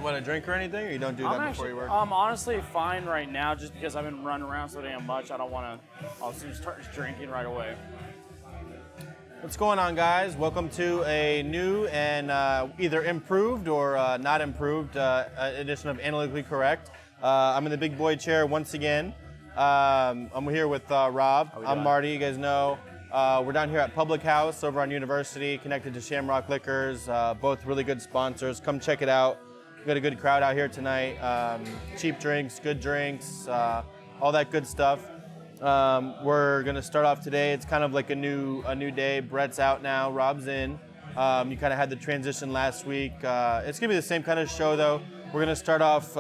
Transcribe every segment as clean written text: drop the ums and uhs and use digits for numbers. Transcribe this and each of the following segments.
want a drink or anything, or you don't do that before you work? I'm honestly fine right now, just because I've been running around so damn much. I don't want to. I'll start drinking right away. What's going on, guys? Welcome to a new and either improved or not improved edition of Analytically Correct. I'm in the big boy chair once again. I'm here with Rob. I'm Marty, you guys know. We're down here at Public House over on University, connected to Shamrock Liquors. Both really good sponsors. Come check it out. We got a good crowd out here tonight. Cheap drinks, good drinks, all that good stuff. We're gonna start off today. It's kind of like a new day. Brett's out now. Rob's in. You kind of had the transition last week. It's gonna be the same kind of show though. We're gonna start off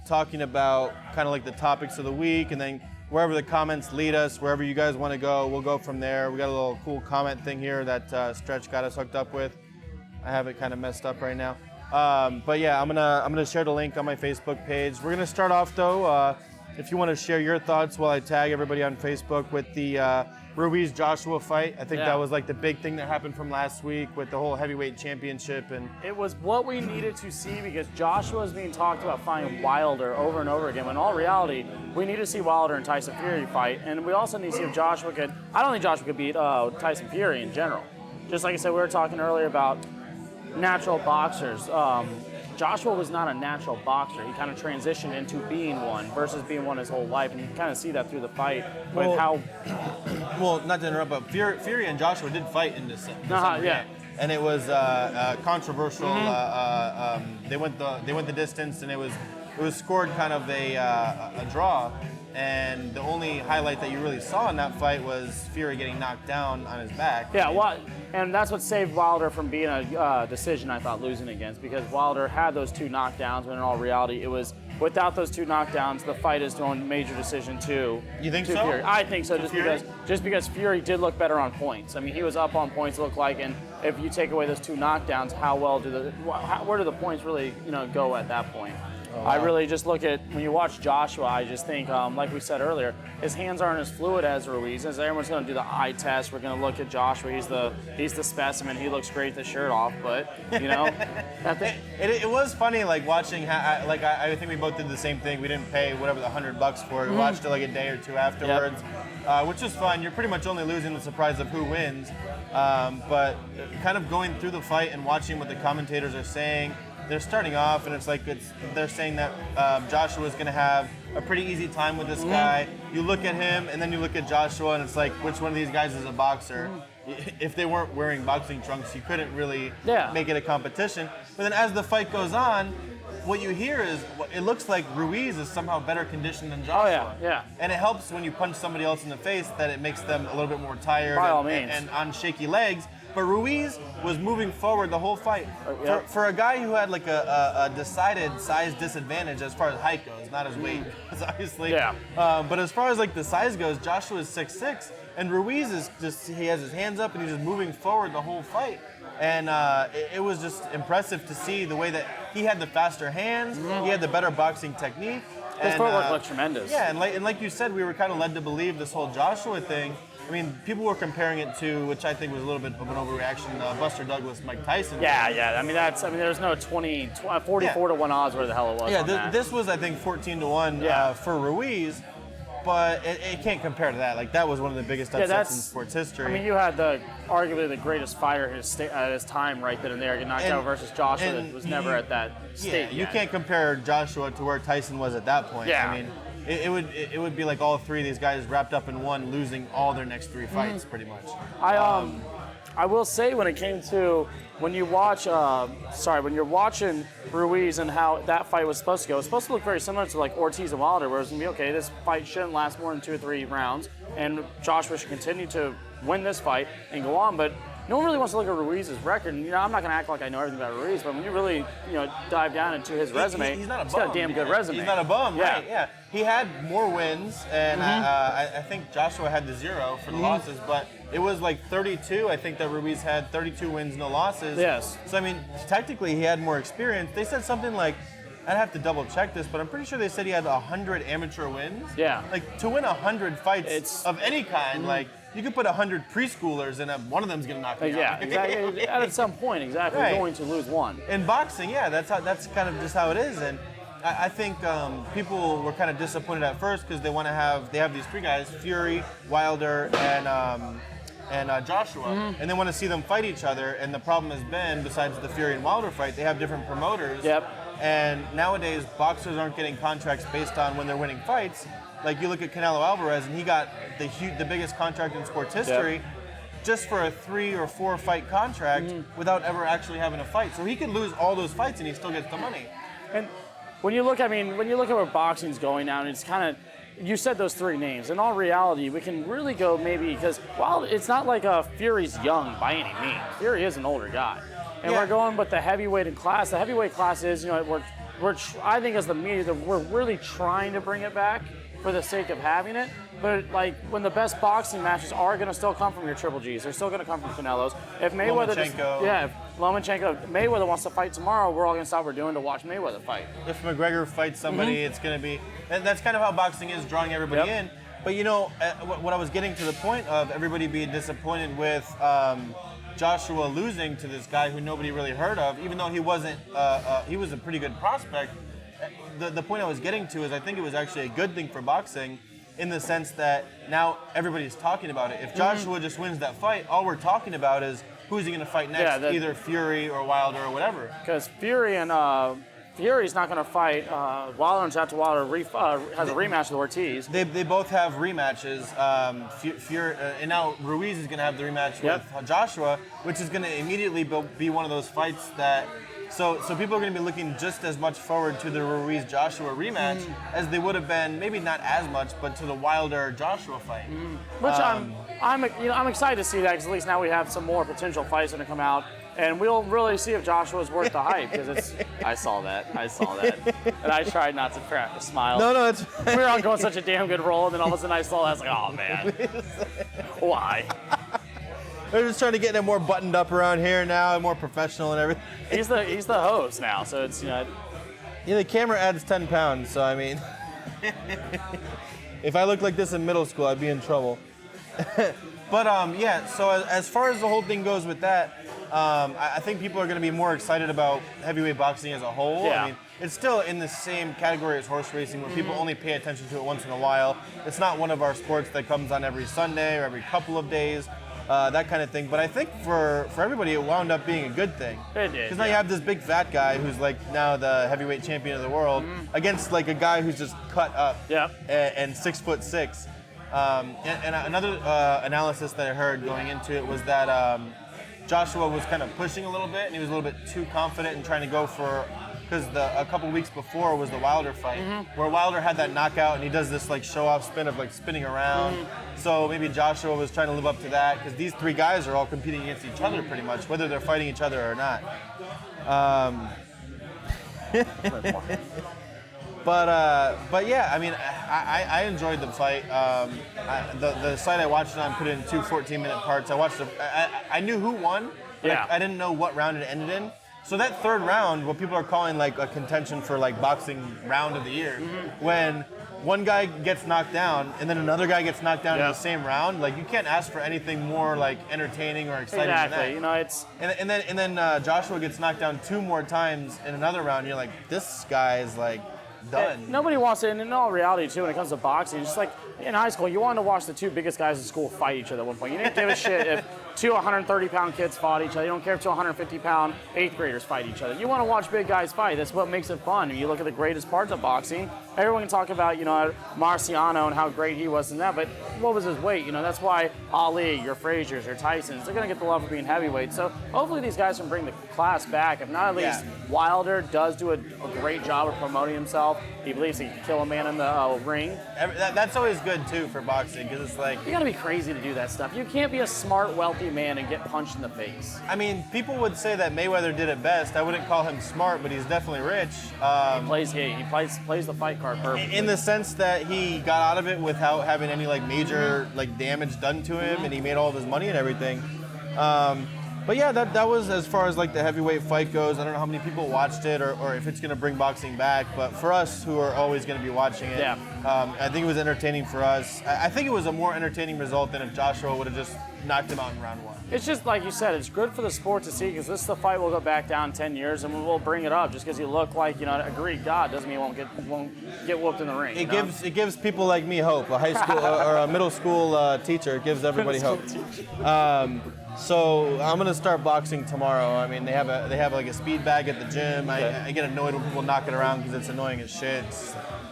talking about kind of like the topics of the week, and then wherever the comments lead us, wherever you guys want to go, we'll go from there. We got a little cool comment thing here that Stretch got us hooked up with. I have it kind of messed up right now. But yeah, I'm gonna share the link on my Facebook page. We're gonna start off though. If you want to share your thoughts while I tag everybody on Facebook with the Ruiz-Joshua fight. I think that was like the big thing that happened from last week with the whole heavyweight championship. And it was what we needed to see, because Joshua is being talked about fighting Wilder over and over again. When in all reality, we need to see Wilder and Tyson Fury fight. And we also need to see if Joshua could, I don't think Joshua could beat Tyson Fury in general. Just like I said, we were talking earlier about natural boxers. Joshua was not a natural boxer. He kind of transitioned into being one versus being one his whole life, and you can kind of see that through the fight with how. Well, not to interrupt, but Fury and Joshua did fight in this. Yeah. And it was controversial. They went the distance, and it was scored kind of a draw. And the only highlight that you really saw in that fight was Fury getting knocked down on his back. Yeah, and that's what saved Wilder from being a decision, I thought, losing against, because Wilder had those two knockdowns, when in all reality, it was without those two knockdowns, the fight is going major decision to. You think to so? Fury. I think so, just because Fury did look better on points. I mean, he was up on points, it looked like, and if you take away those two knockdowns, where do the points really go at that point? Oh, wow. I really just look at, when you watch Joshua, I just think, like we said earlier, his hands aren't as fluid as Ruiz's. Everyone's going to do the eye test. We're going to look at Joshua. He's the specimen. He looks great with the shirt off, but, it was funny, like, watching, I think we both did the same thing. We didn't pay whatever the $100 for it. We watched it like a day or two afterwards, which is fun. You're pretty much only losing the surprise of who wins, but kind of going through the fight and watching what the commentators are saying. They're starting off, and it's like they're saying that Joshua is going to have a pretty easy time with this guy. You look at him, and then you look at Joshua, and it's like, which one of these guys is a boxer? If they weren't wearing boxing trunks, you couldn't really make it a competition. But then as the fight goes on, what you hear is, it looks like Ruiz is somehow better conditioned than Joshua. Oh, yeah. And it helps when you punch somebody else in the face that it makes them a little bit more tired and on shaky legs. But Ruiz was moving forward the whole fight. For a guy who had like a decided size disadvantage as far as height goes, not his weight, obviously. Yeah. But as far as like the size goes, Joshua is 6'6", and Ruiz is he has his hands up and he's just moving forward the whole fight. And it was just impressive to see the way that he had the faster hands, he had the better boxing technique. His footwork looked tremendous. Yeah, and like you said, we were kind of led to believe this whole Joshua thing. I mean, people were comparing it to, which I think was a little bit of an overreaction, Buster Douglas, Mike Tyson. Yeah. I mean, there's no 44 to 1 odds where the hell it was. Yeah, this was, I think, 14 to 1 for Ruiz, but it can't compare to that. Like, that was one of the biggest upsets in sports history. I mean, you had arguably the greatest fighter at his time right then and there, getting knocked out versus Joshua that was never at that state. You can't compare Joshua to where Tyson was at that point. Yeah. I mean, it would be like all three of these guys wrapped up in one, losing all their next three fights, pretty much. I will say, when it came to when you're watching Ruiz and how that fight was supposed to go, it's supposed to look very similar to like Ortiz and Wilder, where it's gonna be okay. This fight shouldn't last more than 2 or 3 rounds, and Joshua should continue to win this fight and go on, but. No one really wants to look at Ruiz's record, and I'm not going to act like I know everything about Ruiz, but when you really, dive down into his resume, he's not a bum. He's got a damn good resume. He's not a bum, right? Yeah. He had more wins, and I think Joshua had the 0 for the losses, but it was like 32. I think that Ruiz had 32 wins, no losses. Yes. So I mean, technically, he had more experience. They said something like, I'd have to double check this, but I'm pretty sure they said he had 100 amateur wins. Yeah. Like, to win 100 fights of any kind, like. you could put 100 preschoolers and one of them's going to knock you Yeah, out. exactly. At some point, exactly, Right. you're going to lose one. In boxing, yeah, that's kind of just how it is. And I think people were kind of disappointed at first because they have these three guys, Fury, Wilder, and Joshua, and they want to see them fight each other. And the problem has been, besides the Fury and Wilder fight, they have different promoters. Yep. And nowadays, boxers aren't getting contracts based on when they're winning fights. Like you look at Canelo Alvarez, and he got the biggest contract in sports history. Just for a 3 or 4 fight contract without ever actually having a fight. So he could lose all those fights and he still gets the money. And when you look at where boxing's going now, and it's kind of, you said those 3 names. In all reality, we can really go maybe, because while it's not like Fury's young by any means, Fury is an older guy. And we're going with the heavyweight class. The heavyweight class is, I think as the media, we're really trying to bring it back for the sake of having it. But like when the best boxing matches are going to still come from your Triple Gs, they're still going to come from Canelos. If Mayweather, if Mayweather wants to fight tomorrow, we're all going to stop what we're doing to watch Mayweather fight. If McGregor fights somebody, it's going to be, and that's kind of how boxing is, drawing everybody in. But what I was getting to the point of everybody being disappointed with Joshua losing to this guy who nobody really heard of, even though he wasn't, he was a pretty good prospect. The point I was getting to is I think it was actually a good thing for boxing, in the sense that now everybody's talking about it. If Joshua just wins that fight, all we're talking about is who's he going to fight next, either Fury or Wilder or whatever. Because Fury's not going to fight Wilder until Wilder has a rematch with Ortiz. They both have rematches. Fury, and now Ruiz is going to have the rematch with Joshua, which is going to immediately be one of those fights that. So people are going to be looking just as much forward to the Ruiz-Joshua rematch as they would have been, maybe not as much, but to the Wilder-Joshua fight. Which I'm excited to see that, because at least now we have some more potential fights going to come out, and we'll really see if Joshua's worth the hype. Because I saw that, and I tried not to crack a smile. No, it's we were on going such a damn good roll, and then all of a sudden I saw that, I was like, oh man, why? They're just trying to get it more buttoned up around here now, and more professional and everything. He's the host now, so it's Yeah, the camera adds 10 pounds, so I mean, if I looked like this in middle school, I'd be in trouble. But so as far as the whole thing goes with that, I think people are going to be more excited about heavyweight boxing as a whole. Yeah. I mean, it's still in the same category as horse racing, where people only pay attention to it once in a while. It's not one of our sports that comes on every Sunday or every couple of days. That kind of thing. But I think for everybody, it wound up being a good thing. It did. Because now you have this big fat guy who's like now the heavyweight champion of the world against like a guy who's just cut up and 6'6". And another analysis that I heard going into it was that Joshua was kind of pushing a little bit, and he was a little bit too confident in trying to go for. Because a couple weeks before was the Wilder fight, where Wilder had that knockout, and he does this like show-off spin of like spinning around. So maybe Joshua was trying to live up to that, because these 3 guys are all competing against each other pretty much, whether they're fighting each other or not. But yeah, I mean, I enjoyed the fight. The site I watched it on put in 2 14-minute parts. I knew who won, but I didn't know what round it ended in. So that third round, what people are calling like a contention for like boxing round of the year, when one guy gets knocked down and then another guy gets knocked down in the same round, like you can't ask for anything more like entertaining or exciting than that. It's and then Joshua gets knocked down 2 more times in another round. You're like, this guy's like done. Nobody wants it, and in all reality too, when it comes to boxing, it's just like in high school, you wanted to watch the 2 biggest guys in school fight each other at one point. You didn't give a shit if 2 130-pound kids fought each other. You don't care if 2 150-pound 8th graders fight each other. You want to watch big guys fight. That's what makes it fun. When you look at the greatest parts of boxing, everyone can talk about, Marciano and how great he was in that, but what was his weight? That's why Ali, your Fraziers, your Tysons, they're going to get the love for being heavyweight. So hopefully these guys can bring the class back. If not, at least Wilder does do a great job of promoting himself. He believes he can kill a man in the ring. That's always good too for boxing, because it's like, you got to be crazy to do that stuff. You can't be a smart, wealthy man and get punched in the face. I mean, people would say that Mayweather did it best. I wouldn't call him smart, but he's definitely rich. He plays the fight card perfectly. In the sense that he got out of it without having any like major like damage done to him, and he made all of his money and everything. But yeah, that was as far as like the heavyweight fight goes. I don't know how many people watched it or if it's going to bring boxing back. But for us who are always going to be watching it, I think it was entertaining for us. I think it was a more entertaining result than if Joshua would have just knocked him out in round 1. It's just like you said, it's good for the sport to see because this is the fight will go back down 10 years and we'll bring it up just because you look like a Greek god doesn't mean you won't get whooped in the ring. It gives people like me hope. A high school or a middle school teacher gives everybody hope. So I'm gonna start boxing tomorrow. I mean, they have like a speed bag at the gym. I get annoyed when people knock it around because it's annoying as shit.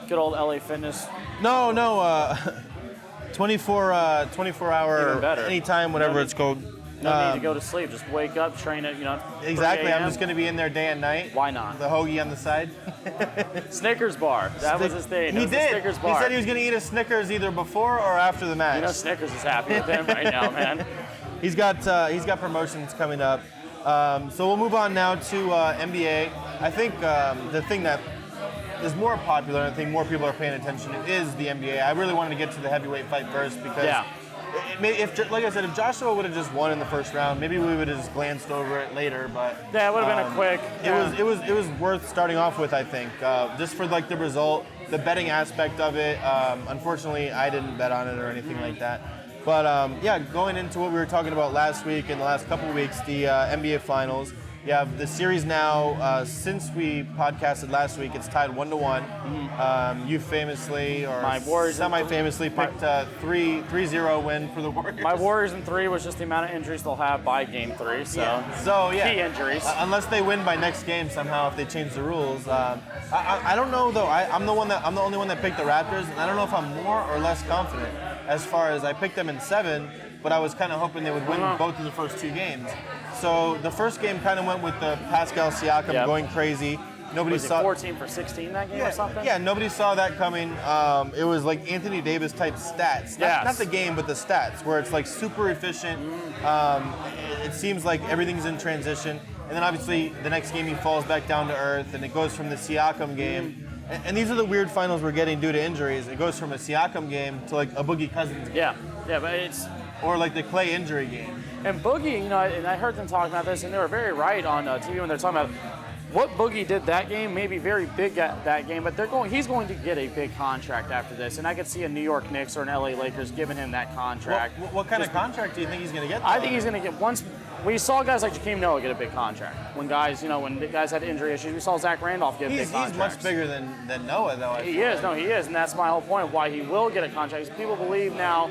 Good old LA Fitness. No. 24 hour, anytime, whatever it's called. No need to go to sleep. Just wake up, train it. Exactly. I'm just gonna be in there day and night. Why not? The hoagie on the side. Snickers bar. That was his thing. He did. Snickers bar. He said he was gonna eat a Snickers either before or after the match. Snickers is happy with him right now, man. He's got promotions coming up. So we'll move on now to NBA. I think the thing that is more popular and I think more people are paying attention to is the NBA. I really wanted to get to the heavyweight fight first because like I said, if Joshua would have just won in the first round, maybe we would have just glanced over it later. But yeah, it would have been a quick. It was worth starting off with, I think, just for like the result, the betting aspect of it. Unfortunately, I didn't bet on it or anything like that. But going into what we were talking about last week and the last couple of weeks, the NBA Finals. You have the series now. Since we podcasted last week, it's tied 1-1. You famously, or semi-famously, picked a 3-0 win for the Warriors. My Warriors in 3 was just the amount of injuries they'll have by Game 3. So key injuries. Unless they win by next game somehow, if they change the rules. I don't know though. I'm the only one that picked the Raptors, and I don't know if I'm more or less confident. As far as I picked them in 7, but I was kind of hoping they would win both of the first 2 games. So the first game kind of went with the Pascal Siakam going crazy. Nobody saw 14 for 16 that game or something. Yeah, nobody saw that coming. It was like Anthony Davis type stats. Not the game, but the stats, where it's like super efficient. It seems like everything's in transition. And then obviously the next game he falls back down to earth, and it goes from the Siakam game. And these are the weird finals we're getting due to injuries. It goes from a Siakam game to like a Boogie Cousins game. Yeah, but it's... Or like the Clay injury game. And Boogie, and I heard them talking about this, and they were very right on TV when they're talking about what Boogie did that game, maybe very big at that game, but he's going to get a big contract after this. And I could see a New York Knicks or an LA Lakers giving him that contract. What kind of contract do you think he's going to get? I think he's going to get we saw guys like Jakeem Noah get a big contract. When guys, when the guys had injury issues, we saw Zach Randolph get a big contract. He's much bigger than Noah, though. He is, and that's my whole point of why he will get a contract. Is people believe now,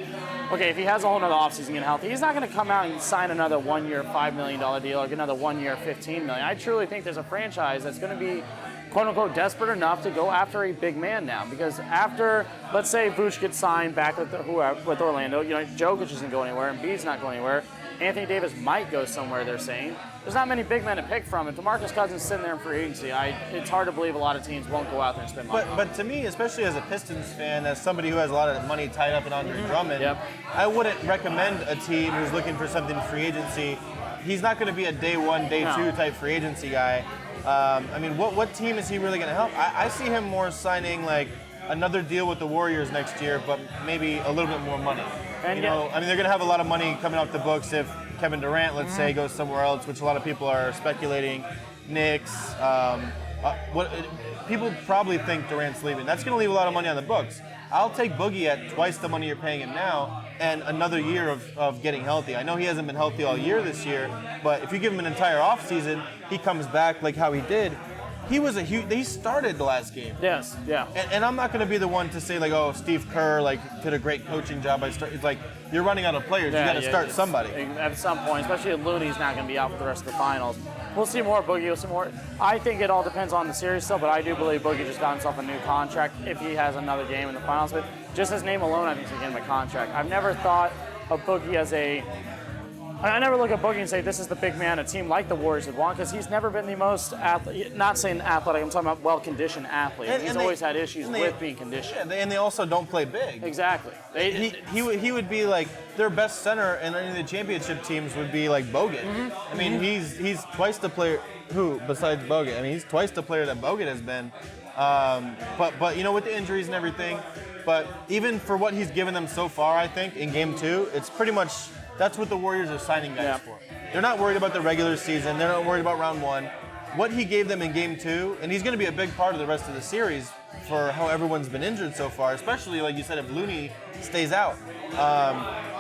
okay, if he has a whole other offseason getting healthy, he's not going to come out and sign another 1-year, $5 million deal or get another 1-year, $15 million. I truly think there's a franchise that's going to be quote-unquote desperate enough to go after a big man now. Because after, let's say Vooch gets signed back with Orlando, Jokic isn't going anywhere, Embiid's not going anywhere. Anthony Davis might go somewhere, they're saying. There's not many big men to pick from, and DeMarcus Cousins sitting there in free agency. It's hard to believe a lot of teams won't go out there and spend money. But to me, especially as a Pistons fan, as somebody who has a lot of money tied up in Andre Drummond, I wouldn't recommend a team who's looking for something in free agency. He's not going to be a day 1, day 2 type free agency guy. What team is he really going to help? I see him more signing like another deal with the Warriors next year, but maybe a little bit more money. And they're going to have a lot of money coming off the books if Kevin Durant, let's say, goes somewhere else, which a lot of people are speculating. Knicks. People probably think Durant's leaving. That's going to leave a lot of money on the books. I'll take Boogie at twice the money you're paying him now and another year of getting healthy. I know he hasn't been healthy all year this year, but if you give him an entire offseason, he comes back like how he did. He started the last game. Yes, yeah. And I'm not going to be the one to say like, oh, Steve Kerr did a great coaching job. It's like you're running out of players. You got to start somebody at some point. Especially if Looney's not going to be out for the rest of the finals. We'll see more Boogie. We'll see more. I think it all depends on the series still, but I do believe Boogie just got himself a new contract if he has another game in the finals. But just his name alone, I think he's going to get him a contract. I've never thought of Boogie as I never look at Boogie and say this is the big man a team like the Warriors would want, because he's never been the most not saying athletic, I'm talking about well-conditioned athlete. He's always had issues with being conditioned. Yeah, and they also don't play big. Exactly. He would be like their best center, and any of the championship teams would be like Bogut. I mean, he's twice the player besides Bogut. I mean, he's twice the player that Bogut has been. But with the injuries and everything, but even for what he's given them so far, I think in Game 2, it's pretty much. That's what the Warriors are signing guys for. They're not worried about the regular season. They're not worried about round 1. What he gave them in game 2, and he's going to be a big part of the rest of the series for how everyone's been injured so far, especially, like you said, if Looney stays out.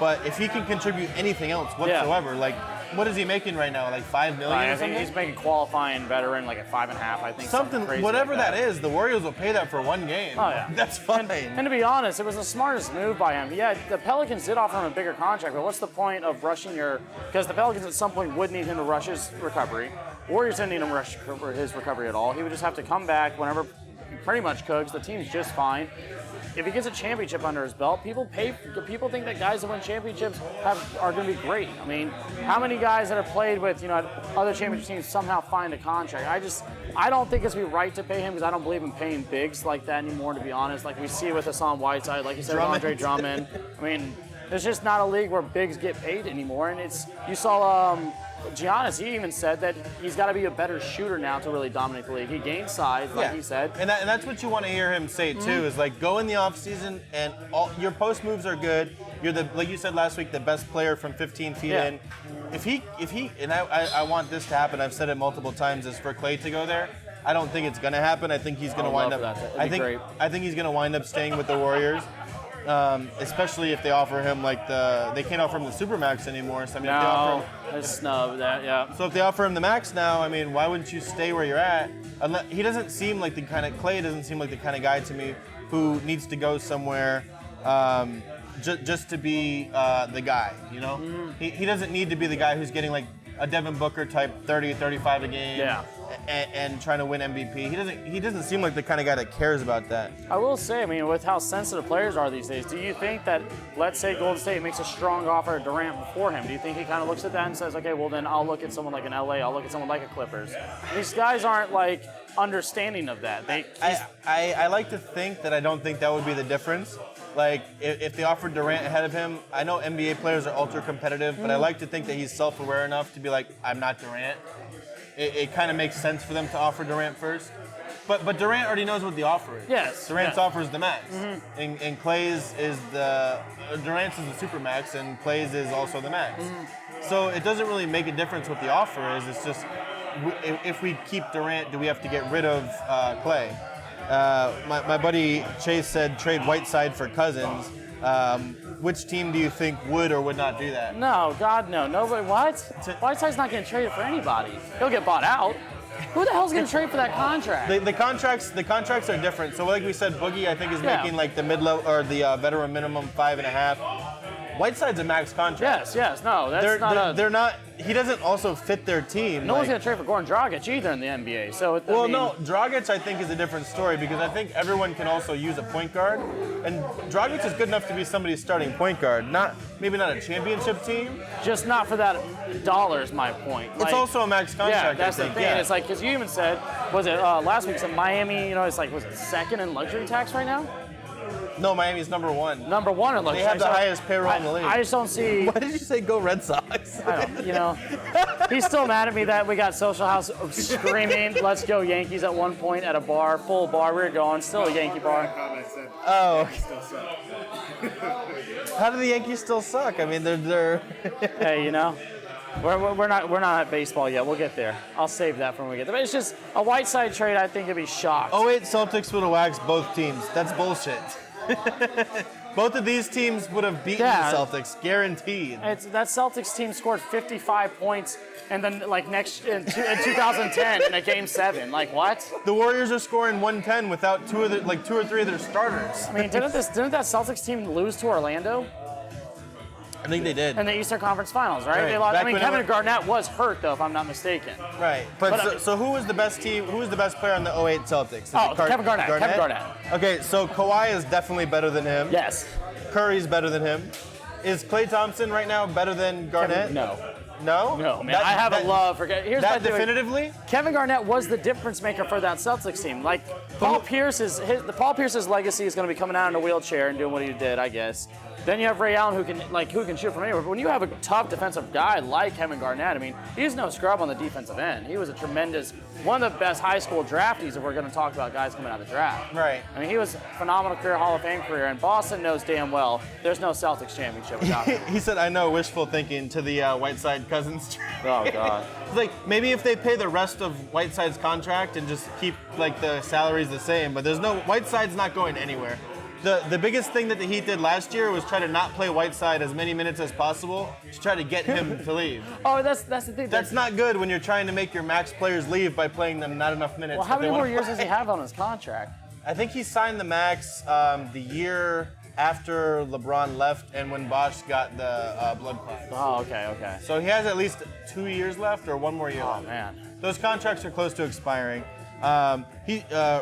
But if he can contribute anything else whatsoever, like, what is he making right now? Like $5 million? I think he's making qualifying veteran like at 5.5. I think something crazy whatever like that is. The Warriors will pay that for one game. Oh yeah, that's fine. And to be honest, it was the smartest move by him. Yeah, the Pelicans did offer him a bigger contract, but what's the point of rushing because the Pelicans at some point would need him to rush his recovery. Warriors didn't need him to rush his recovery at all. He would just have to come back whenever he pretty much cooks. The team's just fine. If he gets a championship under his belt, people think that guys that win championships are going to be great. I mean, how many guys that have played with other championship teams somehow find a contract? I don't think it's right to pay him because I don't believe in paying bigs like that anymore. To be honest, like we see with Hassan Whiteside, like you said, Andre Drummond. I mean, there's just not a league where bigs get paid anymore, and you saw. Giannis, he even said that he's got to be a better shooter now to really dominate the league. He gained size, like he said. And that's what you want to hear him say, too, is like go in the offseason and your post moves are good. You're like you said last week, the best player from 15 feet in. If he, and I want this to happen, I've said it multiple times, is for Klay to go there. I don't think it's going to happen. I think he's going to wind up. I think he's going to wind up staying with the Warriors. Especially if they offer him they can't offer him the Supermax anymore. So I mean, if they offer him, snub that, yeah. So if they offer him the max now, I mean, why wouldn't you stay where you're at? He doesn't seem like Klay doesn't seem like the kind of guy to me who needs to go somewhere just to be the guy. He doesn't need to be the guy who's getting like a Devin Booker type 30, 35 a game. Yeah. And trying to win MVP. He doesn't seem like the kind of guy that cares about that. I will say, I mean, with how sensitive players are these days, do you think that, let's say Golden State makes a strong offer to Durant before him, do you think he kind of looks at that and says, okay, well then I'll look at someone like an LA, I'll look at someone like a Clippers? These guys aren't like understanding of that. I like to think that I don't think that would be the difference. Like, if they offered Durant ahead of him, I know NBA players are ultra competitive, but I like to think that he's self-aware enough to be like, I'm not Durant. It kind of makes sense for them to offer Durant first. But Durant already knows what the offer is. Yes. Durant's offer is the max. And Klay's is Durant's is the Supermax, and Klay's is also the max. So it doesn't really make a difference what the offer is. It's just, if we keep Durant, do we have to get rid of Klay? My buddy Chase said trade Whiteside for Cousins. Which team do you think would or would not do that? No, God, no. Nobody. What? Whiteside's not going to trade it for anybody. He'll get bought out. Who the hell's going to trade for that contract? The contracts are different. So like we said, Boogie I think is making like the mid-level or the veteran minimum 5.5. Whiteside's a max contract. Yes. No, they're not. He doesn't also fit their team. No one's going to trade for Goran Dragic either in the NBA. So no, Dragic I think is a different story because I think everyone can also use a point guard, and Dragic is good enough to be somebody's starting point guard. Maybe not a championship team. Just not for that dollar is my point. It's also a max contract. Yeah, that's the thing. Yeah. It's like because you even said, was it last week? Said Miami. It's like was it second in luxury tax right now? No, Miami's number one. Number one in luxury. They have the highest payroll in the league. I just don't see. Why did you say go Red Sox? I don't. He's still mad at me that we got Social House screaming, "Let's go Yankees!" at one point at a bar, full bar. We were going, still a Yankee bar. Oh. How do the Yankees still suck? I mean, they're. Hey, we're not at baseball yet. We'll get there. I'll save that for when we get there. But it's just a Whiteside trade. I think it'd be shocked. 08 Celtics would have waxed both teams. That's bullshit. Both of these teams would have beaten the Celtics, guaranteed. That Celtics team scored 55 points, and then in 2010 in a Game 7. Like what? The Warriors are scoring 110 without two or three of their starters. I mean, didn't that Celtics team lose to Orlando? I think they did. In the Eastern Conference Finals, right? They lost. Kevin Garnett was hurt, though, if I'm not mistaken. Right. So who was the best team? Who was the best player on the 08 Celtics? Kevin Garnett. Kevin Garnett. Okay, so Kawhi is definitely better than him. Yes. Curry's better than him. Is Klay Thompson right now better than Garnett? No. No? No, man. I have a love for. Here's that definitively. Kevin Garnett was the difference maker for that Celtics team. Paul Pierce's legacy is going to be coming out in a wheelchair and doing what he did, I guess. Then you have Ray Allen who can shoot from anywhere. But when you have a tough defensive guy like Kevin Garnett, I mean, he's no scrub on the defensive end. He was a tremendous, one of the best high school draftees if we're going to talk about guys coming out of the draft. Right. I mean, he was a phenomenal career, Hall of Fame career, and Boston knows damn well there's no Celtics championship without him. He said, I know, wishful thinking to the Whiteside Cousins trade. Oh, God. It's like, maybe if they pay the rest of Whiteside's contract and just keep like the salaries the same, but Whiteside's not going anywhere. The biggest thing that the Heat did last year was try to not play Whiteside as many minutes as possible to try to get him to leave. Oh, that's the thing. That's not good when you're trying to make your max players leave by playing them not enough minutes. Well, how many more years does he have on his contract? I think he signed the max the year after LeBron left and when Bosh got the blood clot. Oh, okay. So he has at least 2 years left or 1 more year Oh, left. man. Those contracts are close to expiring.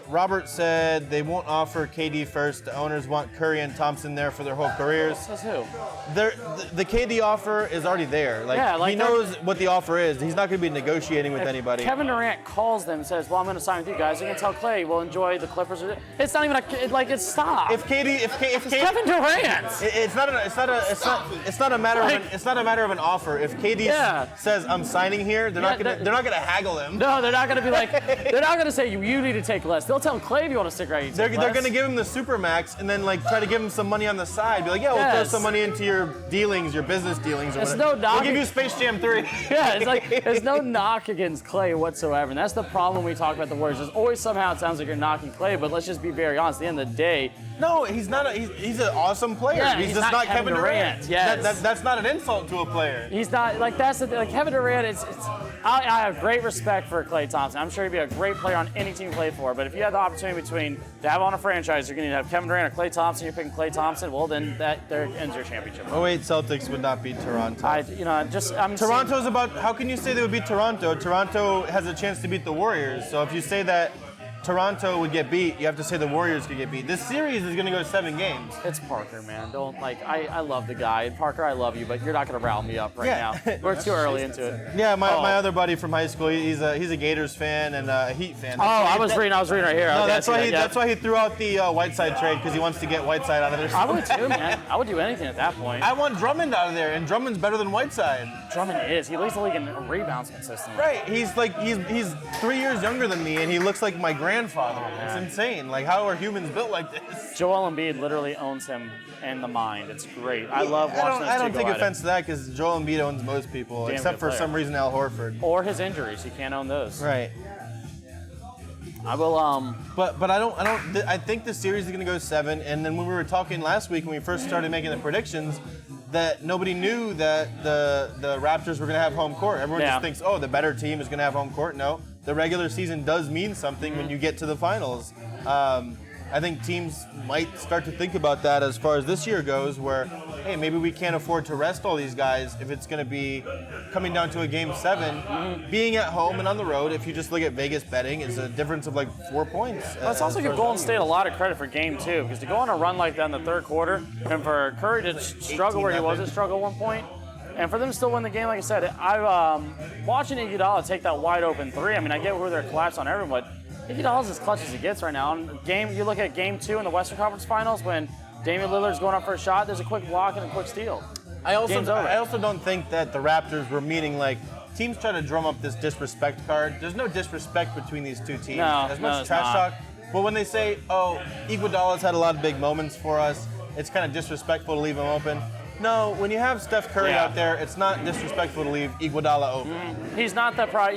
Robert said they won't offer KD first. The owners want Curry and Thompson there for their whole careers. Says who? The KD offer is already there. He knows what the offer is. He's not going to be negotiating with anybody. Kevin Durant calls them and says, well, I'm going to sign with you guys. You can tell Clay, we'll enjoy the Clippers. It's not even it's stop. If Kevin Durant. It's not a matter of an offer. If KD says I'm signing here, they're not gonna haggle him. No, they're not going to be like, they're not going to say you need to take less. They'll tell Clay if you want to stick around. They're going to give him the supermax and then try to give him some money on the side. Be like, yeah, we'll throw some money into your dealings, your business dealings, or whatever. We'll give you Space Jam 3. Yeah, it's like there's no knock against Clay whatsoever, and that's the problem when we talk about the Warriors. There's always somehow it sounds like you're knocking Clay, but let's just be very honest. At the end of the day, no, he's not. He's an awesome player. Yeah, he's just not Kevin Durant. Yes. That's not an insult to a player. He's not that's the thing. Like Kevin Durant. I have great respect for Klay Thompson. I'm sure he'd be a great player on any team you play for. But if you had the opportunity to have on a franchise, you're going to have Kevin Durant or Klay Thompson. You're picking Klay Thompson. Well, then there ends your championship. 08 Celtics would not beat Toronto. Toronto's about. How can you say they would beat Toronto? Toronto has a chance to beat the Warriors. So if you say that Toronto would get beat, you have to say the Warriors could get beat. This series is going to go 7 games. It's Parker, man. I love the guy. And Parker, I love you, but you're not going to rile me up now. We're too early into it. Yeah, my other buddy from high school, he's a Gators fan and a Heat fan. I was reading right here. No, that's why he threw out the Whiteside trade, because he wants to get Whiteside out of there. I would too, man. I would do anything at that point. I want Drummond out of there, and Drummond's better than Whiteside. Drummond is. He leads the league in rebounds consistently. Right. He's 3 years younger than me, and he looks like my grandfather. It's insane. Like, how are humans built like this? Joel Embiid literally owns him in the mind. It's great. I love watching those two go I don't take at offense to that, because Joel Embiid owns most people, except for some reason Al Horford. Or his injuries. He can't own those. Right. I will. But I think the series is going to go 7. And then when we were talking last week when we first started making the predictions, that nobody knew that the Raptors were going to have home court. Everyone just thinks, the better team is going to have home court. No, the regular season does mean something when you get to the finals. I think teams might start to think about that as far as this year goes, where, hey, maybe we can't afford to rest all these guys if it's going to be coming down to a game 7. Being at home and on the road, if you just look at Vegas betting, is a difference of 4 points. Let's also give Golden State a lot of credit for game 2, because to go on a run like that in the third quarter, and for Curry to struggle where he was at struggle at one point, and for them to still win the game, like I said, I'm watching Iguodala take that wide open 3. I mean, I get where they're collapsed on everyone, but Iguodala's as clutch as he gets right now. You look at game 2 in the Western Conference Finals when Damian Lillard's going up for a shot, there's a quick block and a quick steal. I also don't think that the Raptors were meaning teams try to drum up this disrespect card. There's no disrespect between these two teams. As much trash talk. But when they say, Iguodala's had a lot of big moments for us, it's kind of disrespectful to leave him open. No, when you have Steph Curry out there, it's not disrespectful to leave Iguodala open. He's not that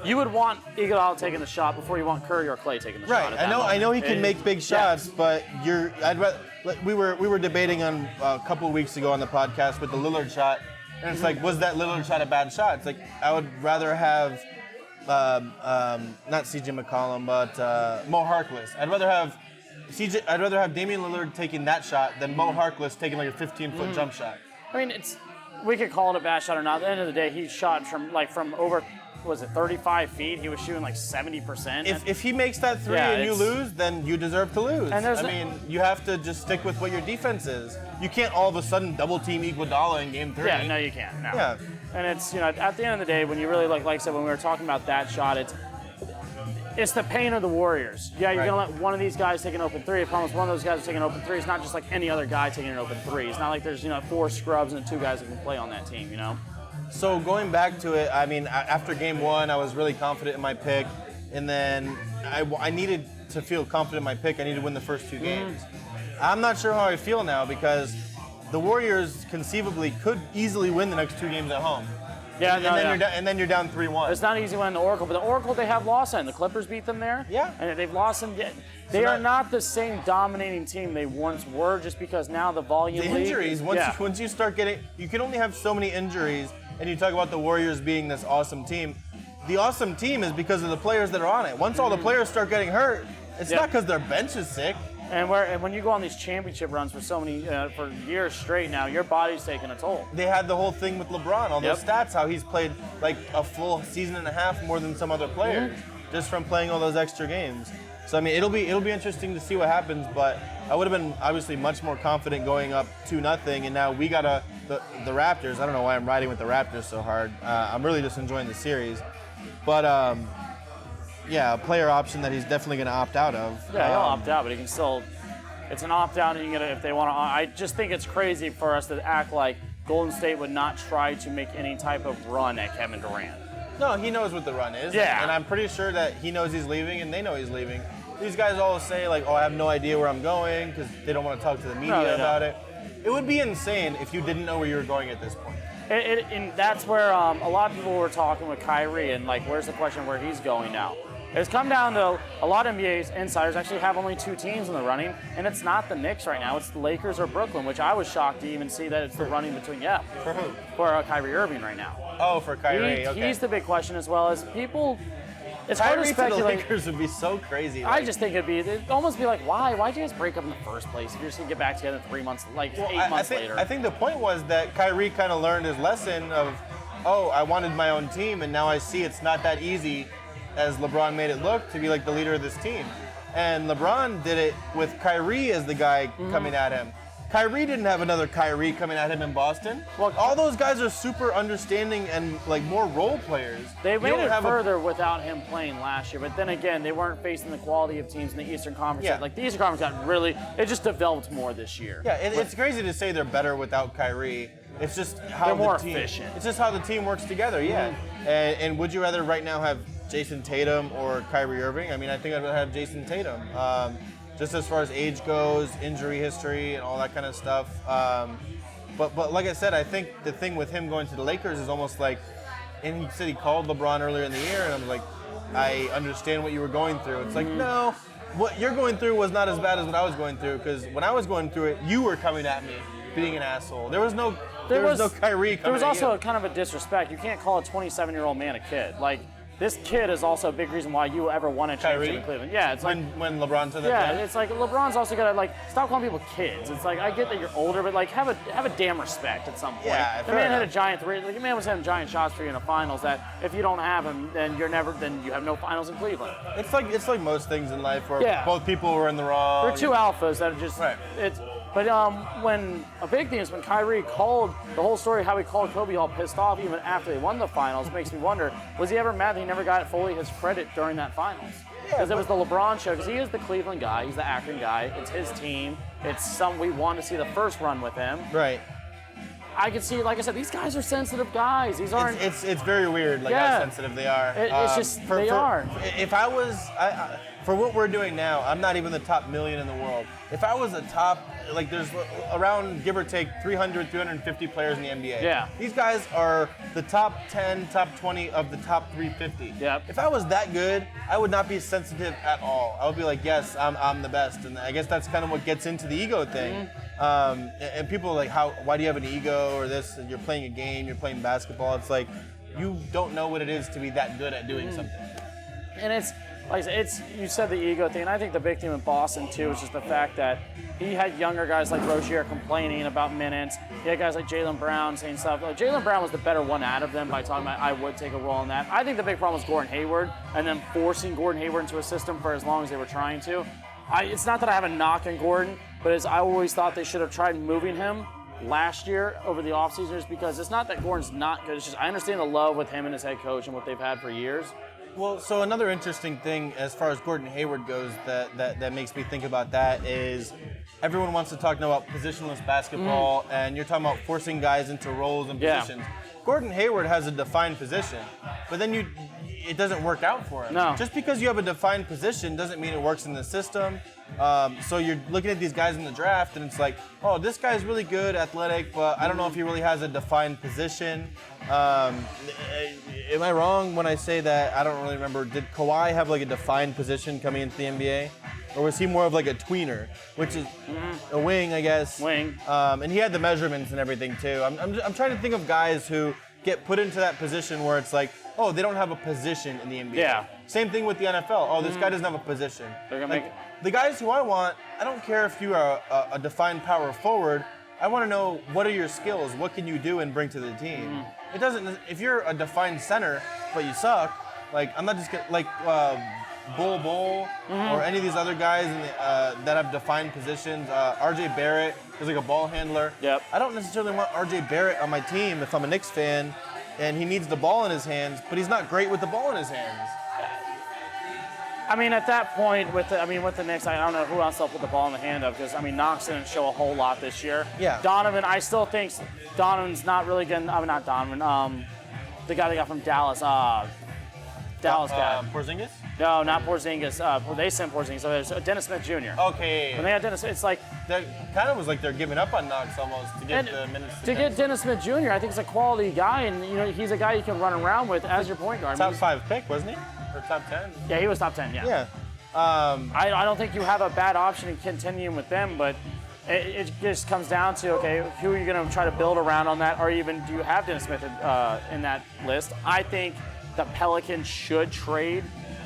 You would want Iguodala taking the shot before you want Curry or Clay taking the shot. Right. I know he can make big shots, but we were debating on a couple of weeks ago on the podcast with the Lillard shot, and it's like, was that Lillard shot a bad shot? It's like, I would rather have not CJ McCollum, but Mo Harkless. I'd rather have Damian Lillard taking that shot than Mo Harkless taking a 15-foot jump shot. I mean, we could call it a bad shot or not. At the end of the day, he shot from over, 35 feet? He was shooting 70%. If he makes that 3 and you lose, then you deserve to lose. And you have to just stick with what your defense is. You can't all of a sudden double team Iguodala in game 3. Yeah, no, you can't. No. Yeah. And it's, at the end of the day, when you really, like I said, when we were talking about that shot, It's the pain of the Warriors. Yeah, you're Right. going to let one of these guys take an open three. The problem is one of those guys is taking an open three. It's not just like any other guy taking an open three. It's not like there's 4 scrubs and 2 guys that can play on that team, So going back to it, I mean, after game 1, I was really confident in my pick, and then I needed to feel confident in my pick. I needed to win the first 2 games. I'm not sure how I feel now because the Warriors conceivably could easily win the next 2 games at home. Yeah, And then you're down 3-1. It's not easy winning the Oracle, but the Oracle they have lost in. The Clippers beat them there. Yeah. And they've lost them. They are not the same dominating team they once were just because now the volume The league- injuries, once you start getting, you can only have so many injuries, and you talk about the Warriors being this awesome team. The awesome team is because of the players that are on it. Once all the players start getting hurt, it's not because their bench is sick. And when you go on these championship runs for so many for years straight now, your body's taking a toll. They had the whole thing with LeBron, all those stats, how he's played like a full season and a half more than some other players, just from playing all those extra games. So I mean, it'll be interesting to see what happens. But I would have been obviously much more confident going up 2-0, and now we got the Raptors. I don't know why I'm riding with the Raptors so hard. I'm really just enjoying the series, but yeah, a player option that he's definitely going to opt out of. Yeah, he'll opt out, but he can still. It's an opt out, and you can get it if they want to. I just think it's crazy for us to act like Golden State would not try to make any type of run at Kevin Durant. No, he knows what the run is. Yeah. And I'm pretty sure that he knows he's leaving, and they know he's leaving. These guys always say, like, oh, I have no idea where I'm going, because they don't want to talk to the media about it. It would be insane if you didn't know where you were going at this point. And that's where a lot of people were talking with Kyrie, and, like, where's the question where he's going now? It's come down to a lot of NBA's insiders actually have only 2 teams in the running, and it's not the Knicks right now. It's the Lakers or Brooklyn, which I was shocked to even see that it's the running between, For who? for Kyrie Irving right now. Oh, for Kyrie, okay. He's the big question as well as people. It's Kyrie hard to to the speculate. Lakers would be so crazy. I just think it'd almost be like, why'd you guys break up in the first place if you're just gonna get back together 3 months, like 8 months later? I think the point was that Kyrie kind of learned his lesson of, oh, I wanted my own team, and now I see it's not that easy as LeBron made it look to be like the leader of this team. And LeBron did it with Kyrie as the guy coming at him. Kyrie didn't have another Kyrie coming at him in Boston. Well, all those guys are super understanding and like more role players. They made it further without him playing last year, but then again, they weren't facing the quality of teams in the Eastern Conference. Yeah. Like the Eastern Conference it just developed more this year. Yeah, it's crazy to say they're better without Kyrie. It's just how they're more the team, efficient. It's just how the team works together. Yeah. And would you rather right now have Jason Tatum or Kyrie Irving? I mean, I think I'd rather have Jason Tatum. Just as far as age goes, injury history, and all that kind of stuff. But like I said, I think the thing with him going to the Lakers is almost like, and he said he called LeBron earlier in the year, and I'm like, I understand what you were going through. It's like, no, what you're going through was not as bad as what I was going through, because when I was going through it, you were coming at me being an asshole. There was no Kyrie coming at you. There was also kind of a disrespect. You can't call a 27-year-old man a kid. Like, this kid is also a big reason why you ever won a championship in Cleveland. Yeah, it's like when LeBron said that. Yeah, it's like LeBron's also gotta like stop calling people kids. It's like I get that you're older, but like have a damn respect at some point. Yeah, the man had a giant three. Like the man was having giant shots for you in the finals. That if you don't have him, then you have no finals in Cleveland. It's like most things in life where both people were in the wrong. They're two alphas that are just But when a big thing is when Kyrie called the whole story, how he called Kobe all pissed off even after they won the finals, makes me wonder, was he ever mad that he never got fully his credit during that finals? Because it was the LeBron show, because he is the Cleveland guy, he's the Akron guy, it's his team, we want to see the first run with him. Right. I can see, like I said, these guys are sensitive guys. These aren't. It's very weird, like how sensitive they are. It's just they are. If I was, for what we're doing now, I'm not even the top million in the world. If I was a top, like there's around, give or take, 300, 350 players in the NBA. Yeah. These guys are the top 10, top 20 of the top 350. Yep. If I was that good, I would not be sensitive at all. I would be like, yes, I'm the best. And I guess that's kind of what gets into the ego thing. And people are like, why do you have an ego or this? And you're playing a game, you're playing basketball. It's like, you don't know what it is to be that good at doing something. And it's, like I said, you said the ego thing, and I think the big thing in Boston, too, is just the fact that he had younger guys like Rozier complaining about minutes. He had guys like Jaylen Brown saying stuff. Like, Jaylen Brown was the better one out of them by talking about, I would take a role in that. I think the big problem was Gordon Hayward, and then forcing Gordon Hayward into a system for as long as they were trying to. It's not that I have a knock on Gordon, but I always thought they should have tried moving him last year over the offseason, just because it's not that Gordon's not good. It's just I understand the love with him and his head coach and what they've had for years. Well, so another interesting thing as far as Gordon Hayward goes that makes me think about that is everyone wants to talk now about positionless basketball, and you're talking about forcing guys into roles and positions. Gordon Hayward has a defined position, but then it doesn't work out for him. No. Just because you have a defined position doesn't mean it works in the system. So you're looking at these guys in the draft, and it's like, oh, this guy's really good, athletic, but I don't know if he really has a defined position. Am I wrong when I say that? I don't really remember. Did Kawhi have like a defined position coming into the NBA? Or was he more of like a tweener, which is a wing, I guess? Wing. And he had the measurements and everything too. I'm trying to think of guys who get put into that position where it's like, oh, they don't have a position in the NBA. Yeah. Same thing with the NFL. Oh, this guy doesn't have a position. They're gonna Like, make it. the guys who I want, I don't care if you are a defined power forward. I want to know, what are your skills? What can you do and bring to the team? It doesn't. If you're a defined center but you suck, like I'm not just gonna, like Bull or any of these other guys that have defined positions. RJ Barrett is like a ball handler. Yep. I don't necessarily want RJ Barrett on my team if I'm a Knicks fan, and he needs the ball in his hands, but he's not great with the ball in his hands. I mean, at that point, with the Knicks, I don't know who else they'll put the ball in the hand of, because, I mean, Knox didn't show a whole lot this year. Yeah. Donovan, I still think Donovan's not really good. I mean, not Donovan. The guy they got from Dallas. Dallas guy. Porzingis? No, not Porzingis. They sent Porzingis. So there's Dennis Smith Jr. Okay. When they had Dennis, it's like That kind of was like they're giving up on Knox almost to get the minutes. to get Dennis Smith Jr. I think it's a quality guy, and he's a guy you can run around with as your point guard. Top 5 pick, wasn't he? Or top 10? Yeah, he was top 10. Yeah. Yeah. I don't think you have a bad option in continuing with them, but it just comes down to, okay, who are you going to try to build around on that, or even do you have Dennis Smith in that list? I think the Pelicans should trade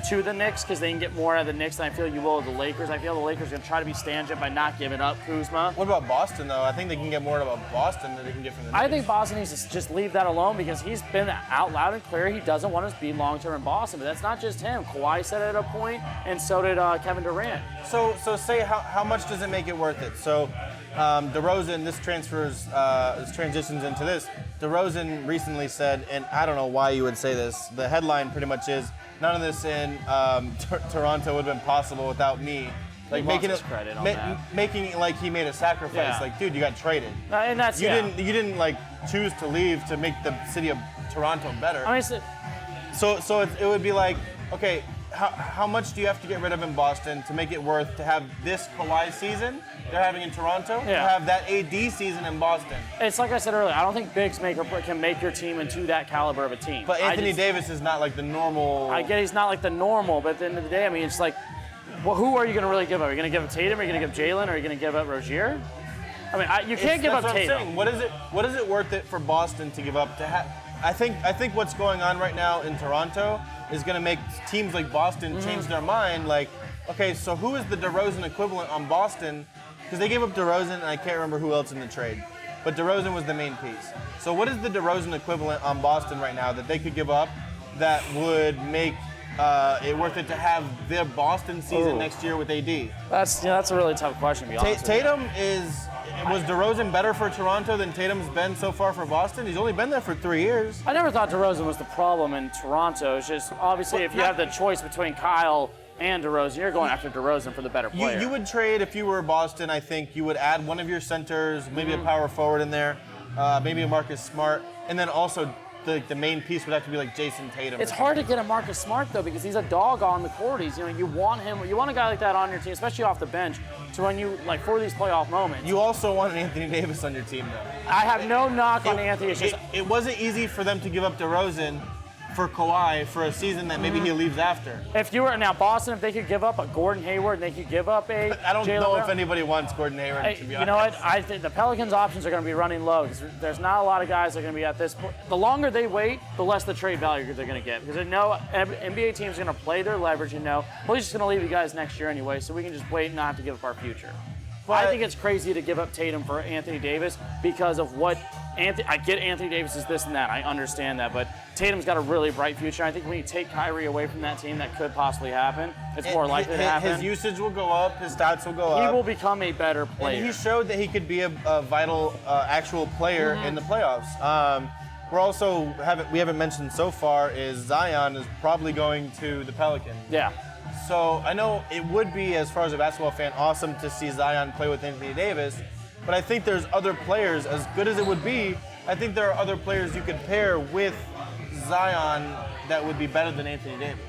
to the Knicks because they can get more out of the Knicks than I feel you will of the Lakers. I feel the Lakers are going to try to be stringent by not giving up Kuzma. What about Boston, though? I think they can get more out of Boston than they can get from the Knicks. I think Boston needs to just leave that alone because he's been out loud and clear he doesn't want to be long-term in Boston. But that's not just him. Kawhi said it at a point, and so did Kevin Durant. So say how much does it make it worth it? So DeRozan, this transitions into this. DeRozan recently said, and I don't know why you would say this, the headline pretty much is, none of this in Toronto would have been possible without me. Like making it like he made a sacrifice. Yeah. Like, dude, you got traded. And that's you didn't like choose to leave to make the city of Toronto better. I mean, So it would be like, okay, how much do you have to get rid of in Boston to make it worth to have this Kawhi season they're having in Toronto, to have that AD season in Boston? It's like I said earlier, I don't think bigs can make your team into that caliber of a team. But Anthony Davis is not like the normal. I get he's not like the normal, but at the end of the day, I mean, it's like, well, who are you going to really give up? Are you going to give up Tatum? Are you going to give Jalen? Or are you going to give up Rozier? I mean, you can't give up Tatum. Tatum. I'm saying. What is it worth it for Boston to give up to have? I think what's going on right now in Toronto is going to make teams like Boston change their mind. Like, okay, so who is the DeRozan equivalent on Boston? Because they gave up DeRozan, and I can't remember who else in the trade. But DeRozan was the main piece. So what is the DeRozan equivalent on Boston right now that they could give up that would make it worth it to have their Boston season next year with AD? That's a really tough question, to be honest. Tatum was DeRozan better for Toronto than Tatum's been so far for Boston? He's only been there for 3 years. I never thought DeRozan was the problem in Toronto. It's just, obviously, if you have the choice between Kyle and DeRozan, you're going after DeRozan for the better player. You would trade, if you were Boston, I think you would add one of your centers, maybe a power forward in there, maybe a Marcus Smart, and then also the main piece would have to be like Jason Tatum. It's hard to get a Marcus Smart, though, because he's a dog on the court. You want a guy like that on your team, especially off the bench, to when you, like, for these playoff moments. You also want an Anthony Davis on your team, though. I have no knock on Anthony. It wasn't easy for them to give up DeRozan for Kawhi for a season that maybe he leaves after. If you were now Boston, if they could give up a Gordon Hayward and they could give up a I don't Jaylen know Brown, if anybody wants Gordon Hayward, to be honest. You know what? I think the Pelicans' options are going to be running low because there's not a lot of guys that are going to be at this point. The longer they wait, the less the trade value they're going to get because they know NBA teams are going to play their leverage. Well, he's just going to leave you guys next year anyway, so we can just wait and not have to give up our future. But I think it's crazy to give up Tatum for Anthony Davis because of what I get Anthony Davis is this and that. I understand that, but Tatum's got a really bright future. I think when you take Kyrie away from that team, that could possibly happen. It's more likely to happen. His usage will go up. His stats will go up. He will become a better player. And he showed that he could be a vital, actual player in the playoffs. we haven't mentioned so far is Zion is probably going to the Pelicans. Yeah. So I know it would be, as far as a basketball fan, awesome to see Zion play with Anthony Davis, but I think there's other players, as good as it would be, I think there are other players you could pair with Zion that would be better than Anthony Davis.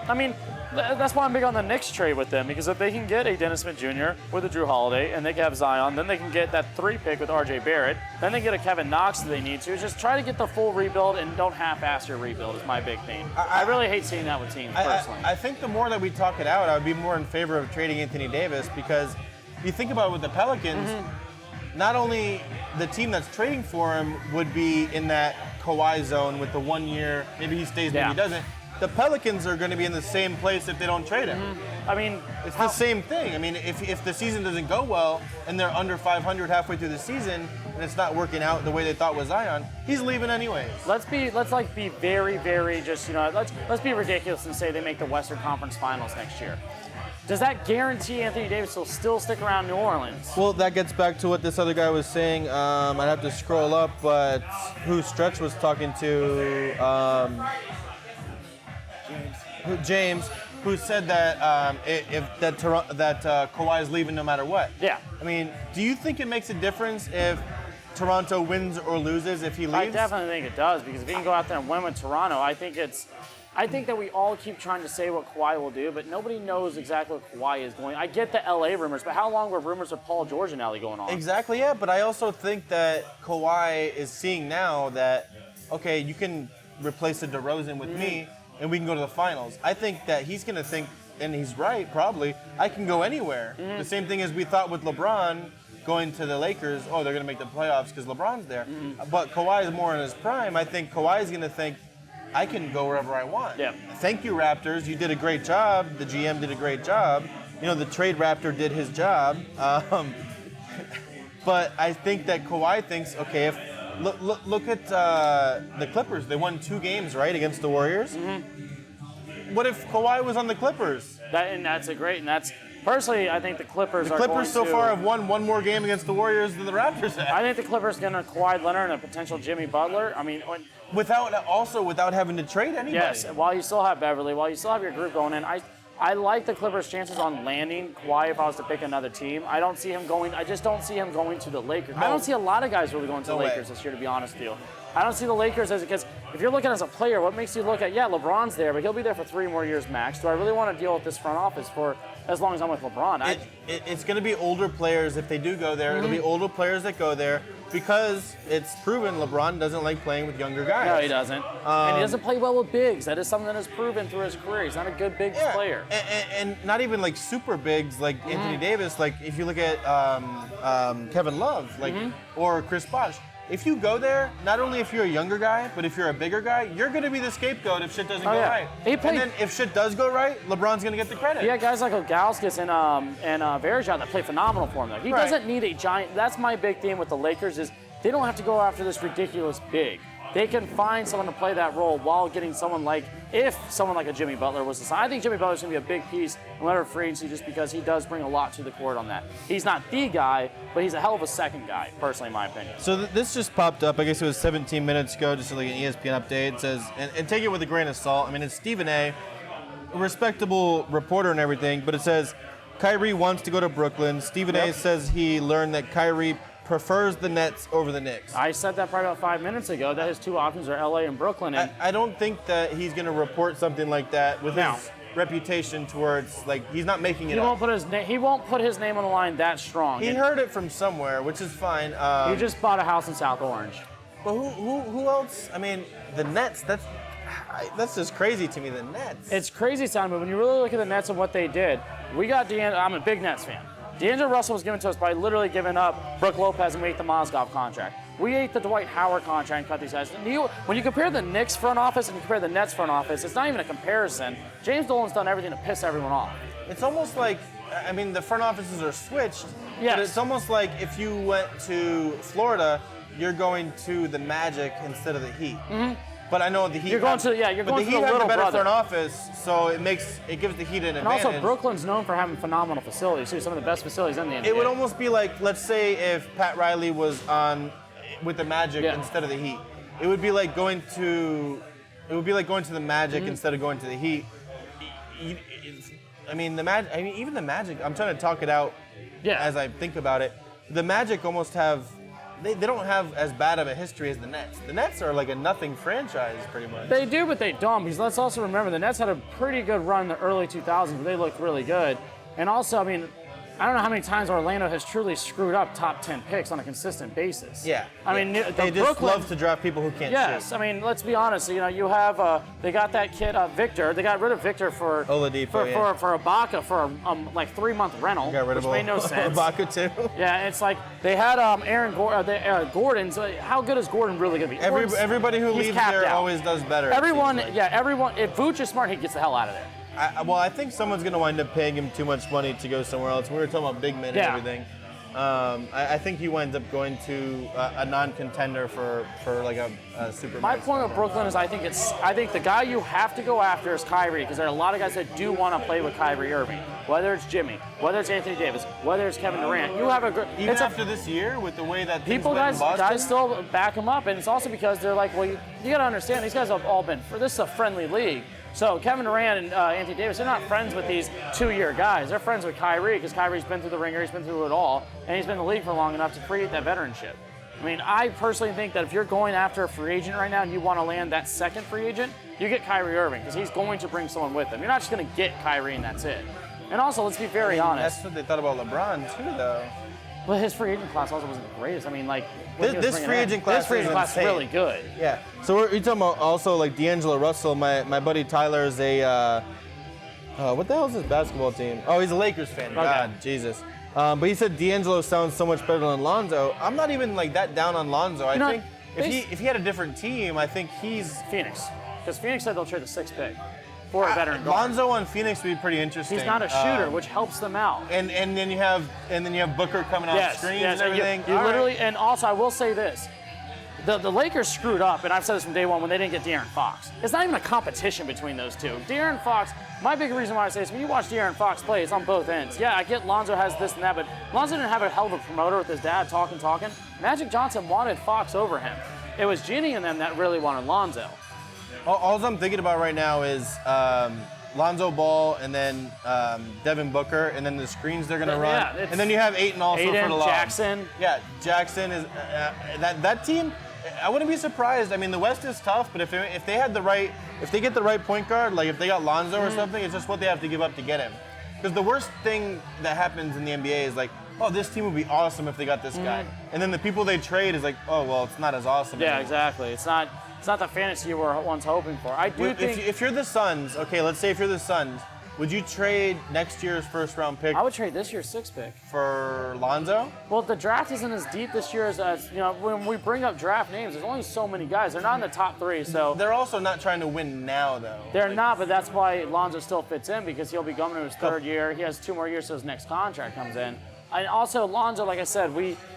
I mean, that's why I'm big on the Knicks trade with them, because if they can get a Dennis Smith Jr. with a Drew Holiday, and they can have Zion, then they can get that 3 pick with R.J. Barrett, then they get a Kevin Knox that they need to. Just try to get the full rebuild and don't half-ass your rebuild is my big thing. I really hate seeing that with teams, personally. I think the more that we talk it out, I would be more in favor of trading Anthony Davis, because if you think about it with the Pelicans, not only the team that's trading for him would be in that Kawhi zone with the 1 year, maybe he stays, maybe he doesn't. The Pelicans are going to be in the same place if they don't trade him. I mean, it's the same thing. I mean, if the season doesn't go well and they're under 500 halfway through the season and it's not working out the way they thought with Zion, he's leaving anyways. Let's be very, very just, let's be ridiculous and say they make the Western Conference Finals next year. Does that guarantee Anthony Davis will still stick around New Orleans? Well, that gets back to what this other guy was saying. I'd have to scroll up, but who Stretch was talking to, James, who said that Kawhi is leaving no matter what. Yeah. I mean, do you think it makes a difference if Toronto wins or loses if he leaves? I definitely think it does, because if he can go out there and win with Toronto, I think that we all keep trying to say what Kawhi will do, but nobody knows exactly what Kawhi is going. I get the LA rumors, but how long were rumors of Paul George and Ellie going on? Exactly, yeah, but I also think that Kawhi is seeing now that, okay, you can replace a DeRozan with me, and we can go to the finals. I think that he's going to think, and he's right, probably, I can go anywhere. The same thing as we thought with LeBron going to the Lakers, they're going to make the playoffs because LeBron's there. But Kawhi is more in his prime. I think Kawhi is going to think, I can go wherever I want. Yeah. Thank you, Raptors. You did a great job. The GM did a great job. The trade Raptor did his job. But I think that Kawhi thinks, okay, if Look at the Clippers. They won 2 games, right, against the Warriors? What if Kawhi was on the Clippers? Personally, I think the Clippers are going to... The Clippers so far have won 1 more game against the Warriors than the Raptors have. I think the Clippers going to Kawhi Leonard and a potential Jimmy Butler. I mean... Without having to trade anybody. Yes, while you still have Beverly, while you still have your group going in, I like the Clippers' chances on landing Kawhi if I was to pick another team. I just don't see him going to the Lakers. I don't see a lot of guys really going to the Lakers this year, to be honest with you. I don't see the Lakers because if you're looking as a player, what makes you look at, LeBron's there, but he'll be there for 3 more years max. Do I really want to deal with this front office for as long as I'm with LeBron? It's going to be older players if they do go there. It'll be older players that go there because it's proven LeBron doesn't like playing with younger guys. No, he doesn't. And he doesn't play well with bigs. That is something that is proven through his career. He's not a good bigs player. And not even like super bigs like Anthony Davis. Like if you look at Kevin Love, or Chris Bosh. If you go there, not only if you're a younger guy, but if you're a bigger guy, you're going to be the scapegoat if shit doesn't go right. And then if shit does go right, LeBron's going to get the credit. Yeah, guys like Ogauskas and Verjao that play phenomenal for him. Though. He doesn't need a giant. That's my big theme with the Lakers is they don't have to go after this ridiculous big. They can find someone to play that role while getting someone like a Jimmy Butler was to sign. I think Jimmy Butler's going to be a big piece in whatever free agency just because he does bring a lot to the court on that. He's not the guy, but he's a hell of a second guy, personally, in my opinion. So this just popped up. I guess it was 17 minutes ago, just like an ESPN update. It says, and take it with a grain of salt. I mean, it's Stephen A., a respectable reporter and everything, but it says Kyrie wants to go to Brooklyn. Stephen A. says he learned that Kyrie prefers the Nets over the Knicks. I said that probably about 5 minutes ago, that his 2 options are LA and Brooklyn. And I don't think that he's going to report something like that with his reputation towards, he's not making it up. He won't put his name on the line that strong. He heard it from somewhere, which is fine. He just bought a house in South Orange. But who else? I mean, the Nets, that's just crazy to me, the Nets. It's crazy sound, but when you really look at the Nets and what they did, we got I'm a big Nets fan. D'Angelo Russell was given to us by literally giving up Brook Lopez and we ate the Mozgov contract. We ate the Dwight Howard contract and cut these guys. When you compare the Knicks front office and you compare the Nets front office, it's not even a comparison. James Dolan's done everything to piss everyone off. It's almost like, the front offices are switched. Yes. But it's almost like if you went to Florida, you're going to the Magic instead of the Heat. But I know the Heat. You're going to the little better brother. front office, so it gives the Heat an advantage. And also, Brooklyn's known for having phenomenal facilities too. Some of the best facilities in the NBA. It would almost be like, let's say, if Pat Riley was on with the Magic instead of the Heat. it would be like going to the Magic instead of going to the Heat. I mean, even the Magic. I'm trying to talk it out as I think about it. The Magic almost have. They don't have as bad of a history as the Nets. The Nets are like a nothing franchise, pretty much. They do, but they don't, because let's also remember the Nets had a pretty good run in the early 2000s, but they looked really good. And also, I mean, I don't know how many times Orlando has truly screwed up top 10 picks on a consistent basis. Yeah. I mean, they just love to draft people who can't shoot. Yes, I mean, let's be honest. You know, you have they got that kid Victor. They got rid of Victor for Oladipo, for Ibaka for a like 3-month rental, got rid which of made no sense. Ibaka too. Yeah, it's like they had Gordon. So how good is Gordon really gonna be? Everybody who leaves there out. Always does better. Everyone. If Vooch is smart, he gets the hell out of there. I think someone's going to wind up paying him too much money to go somewhere else. We were talking about big men and everything. I think he winds up going to a non-contender for like a super. My point with Brooklyn is I think the guy you have to go after is Kyrie, because there are a lot of guys that do want to play with Kyrie Irving. Whether it's Jimmy, whether it's Anthony Davis, whether it's Kevin Durant, you have a good. Even after this year, with the way that guys still back him up, and it's also because they're like, well, you got to understand these guys have all been. This is a friendly league. So Kevin Durant and Anthony Davis, they're not friends with these 2-year guys. They're friends with Kyrie because Kyrie's been through the ringer, he's been through it all, and he's been in the league for long enough to create that veteranship. I mean, I personally think that if you're going after a free agent right now and you want to land that second free agent, you get Kyrie Irving because he's going to bring someone with him. You're not just going to get Kyrie and that's it. And also, let's be very honest. That's what they thought about LeBron too, though. But his free agent class also wasn't the greatest. I mean, like this free agent class is really good. Yeah. So you're talking about also like D'Angelo Russell. My buddy Tyler is a what the hell is his basketball team? Oh, he's a Lakers fan. Okay. God, Jesus. But he said D'Angelo sounds so much better than Lonzo. I'm not even like that down on Lonzo. I think if he had a different team, I think he's Phoenix, because Phoenix said they'll trade the 6th pick. For a veteran guard. Lonzo on Phoenix would be pretty interesting. He's not a shooter, which helps them out. And then you have Booker coming off screens and everything. You literally, and also I will say this. The Lakers screwed up, and I've said this from day one when they didn't get De'Aaron Fox. It's not even a competition between those two. De'Aaron Fox, my big reason why I say this, when you watch De'Aaron Fox play, it's on both ends. Yeah, I get Lonzo has this and that, but Lonzo didn't have a hell of a promoter with his dad talking. Magic Johnson wanted Fox over him. It was Ginny and them that really wanted Lonzo. All I'm thinking about right now is Lonzo Ball and then Devin Booker and then the screens they're going to run. Yeah, and then you have Ayton also for the lob. Jackson. Yeah, Jackson is that team. I wouldn't be surprised. I mean, the West is tough, but if they get the right point guard, like if they got Lonzo or something, it's just what they have to give up to get him. Because the worst thing that happens in the NBA is like, oh, this team would be awesome if they got this guy, and then the people they trade is like, oh, well, it's not as awesome. Yeah, anymore. Exactly. It's not the fantasy you were once hoping for. I do think if you're the Suns, okay, let's say if you're the Suns, would you trade next year's first-round pick? I would trade this year's 6th pick for Lonzo. Well, the draft isn't as deep this year as you know. When we bring up draft names, there's only so many guys. They're not in the top 3, so they're also not trying to win now, though. They're not, but that's why Lonzo still fits in because he'll be going to his 3rd year. He has 2 more years till his next contract comes in. And also, Lonzo, like I said,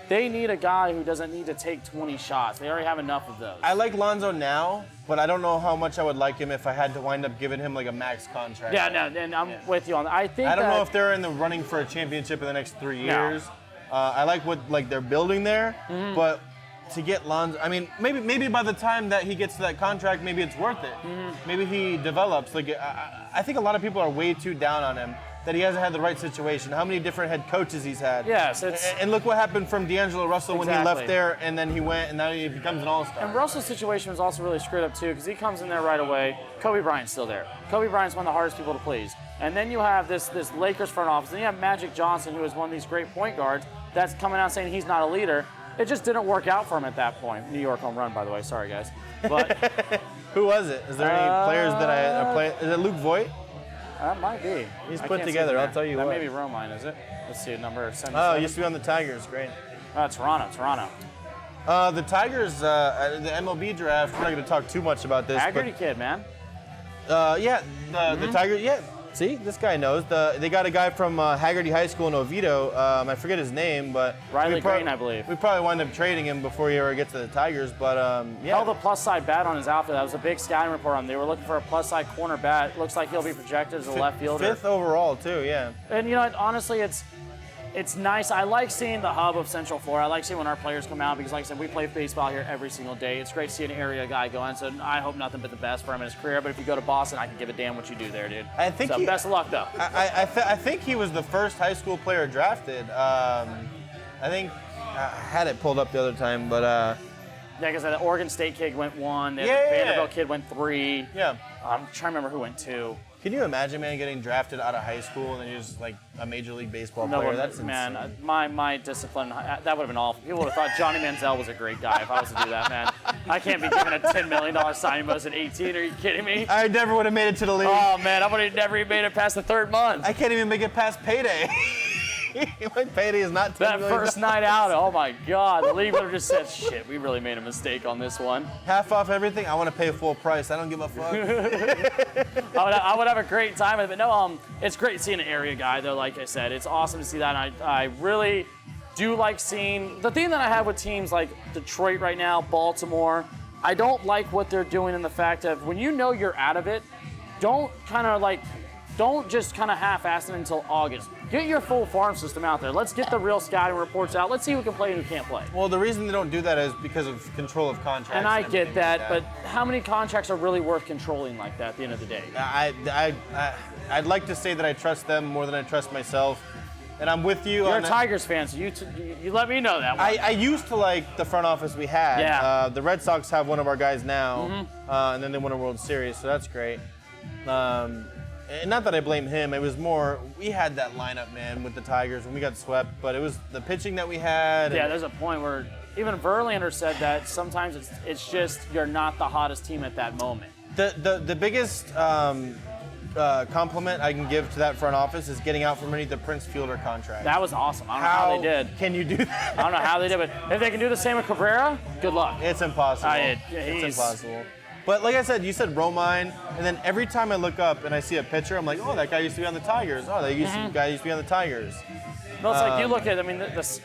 they need a guy who doesn't need to take 20 shots. They already have enough of those. I like Lonzo now, but I don't know how much I would like him if I had to wind up giving him like a max contract. Yeah, no, and I'm with you on that. I don't know if they're in the running for a championship in the next 3 years. No. I like what they're building there, but to get Lonzo, I mean, maybe by the time that he gets to that contract, maybe it's worth it. Maybe he develops. Like I think a lot of people are way too down on him. That he hasn't had the right situation. How many different head coaches he's had. Yes, and look what happened from D'Angelo Russell when he left there, and then he went, and now he becomes an all-star. And Russell's situation was also really screwed up too, because he comes in there right away. Kobe Bryant's still there. Kobe Bryant's one of the hardest people to please. And then you have this Lakers front office, and you have Magic Johnson, who is one of these great point guards, that's coming out saying he's not a leader. It just didn't work out for him at that point. New York home run, by the way. Sorry, guys. But who was it? Is there any players that I play? Is it Luke Voigt? That might be. He's put together, I'll tell you what. That may be Romine, is it? Let's see, number 77. Oh, he used to be on the Tigers, great. Toronto. The Tigers, the MLB draft, we're not going to talk too much about this. Haggerty kid, man. The Tigers, yeah. See, this guy knows. They got a guy from Haggerty High School in Oviedo. I forget his name, but Riley Green, I believe. We probably wind up trading him before he ever gets to the Tigers. But yeah, held a plus side bat on his outfit. That was a big scouting report on him. They were looking for a plus side corner bat. Looks like he'll be projected as a left fielder. 5th overall too, yeah. And you know, honestly, it's nice. I like seeing the hub of Central Florida. I like seeing when our players come out because, like I said, we play baseball here every single day. It's great to see an area guy go on. So I hope nothing but the best for him in his career. But if you go to Boston, I can give a damn what you do there, dude. I think best of luck, though. I think he was the first high school player drafted. I think I had it pulled up the other time, but yeah, because the Oregon State kid went 1. The Vanderbilt kid went 3. Yeah. I'm trying to remember who went 2. Can you imagine, man, getting drafted out of high school and then you're just like a Major League Baseball player? That's man, insane. my discipline, that would have been awful. People would have thought Johnny Manziel was a great guy if I was to do that, man. I can't be given a $10 million signing bonus at 18. Are you kidding me? I never would have made it to the league. Oh, man, I would have never even made it past the 3rd month. I can't even make it past payday. My payday is not $10 that million. first night out, oh my God, the league would have just said, shit, we really made a mistake on this one. Half off everything. I want to pay full price. I don't give a fuck. I would have a great time with it. But no, it's great seeing an area guy, though, like I said. It's awesome to see that. And I really do like seeing the thing that I have with teams like Detroit right now, Baltimore. I don't like what they're doing in the fact of when you know you're out of it, don't just kind of half-ass it until August. Get your full farm system out there. Let's get the real scouting reports out. Let's see who can play and who can't play. Well, the reason they don't do that is because of control of contracts. And I get that, like but how many contracts are really worth controlling like that at the end of the day? I'd like to say that I trust them more than I trust myself. And I'm with you. You're a Tigers fan, so you let me know that one. I used to like the front office we had. Yeah. The Red Sox have one of our guys now, and then they won a World Series, so that's great. And not that I blame him. It was more, we had that lineup, man, with the Tigers when we got swept, but it was the pitching that we had. Yeah, there's a point where even Verlander said that sometimes it's just you're not the hottest team at that moment. The biggest compliment I can give to that front office is getting out from underneath the Prince Fielder contract. That was awesome. I don't know how they did. Can you do that? I don't know how they did, but if they can do the same with Cabrera, good luck. It's impossible. It's impossible. But like I said, you said Romine, and then every time I look up and I see a picture, I'm like, oh, that guy used to be on the Tigers. Oh, that guy used to be on the Tigers. No, it's like you look at, this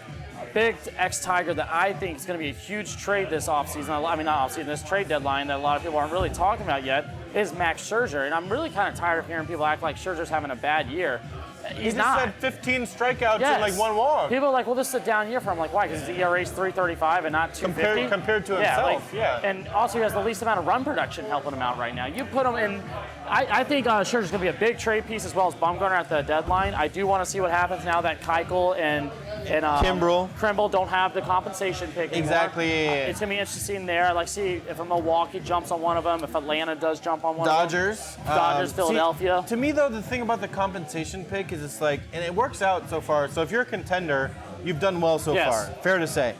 big ex-Tiger that I think is going to be a huge trade this offseason. I mean, not offseason, this trade deadline that a lot of people aren't really talking about yet is Max Scherzer. And I'm really kind of tired of hearing people act like Scherzer's having a bad year. He's not. He just had 15 strikeouts and like 1 walk. People are like, well, this is a down year for him. Like, why? Because his ERA is 3.35 and not 2.50? Compared to himself, yeah. And also he has the least amount of run production helping him out right now. You put him in, I think Scherzer's going to be a big trade piece as well as Bumgarner at the deadline. I do want to see what happens now that Keuchel and Kimbrel don't have the compensation pick anymore. Exactly. It's going to be interesting there. I'd like to see if a Milwaukee jumps on one of them, if Atlanta does jump on one of them. Dodgers, Philadelphia. To me, though, the thing about the compensation pick is it's like, and it works out so far. So if you're a contender, you've done well so far. Fair to say.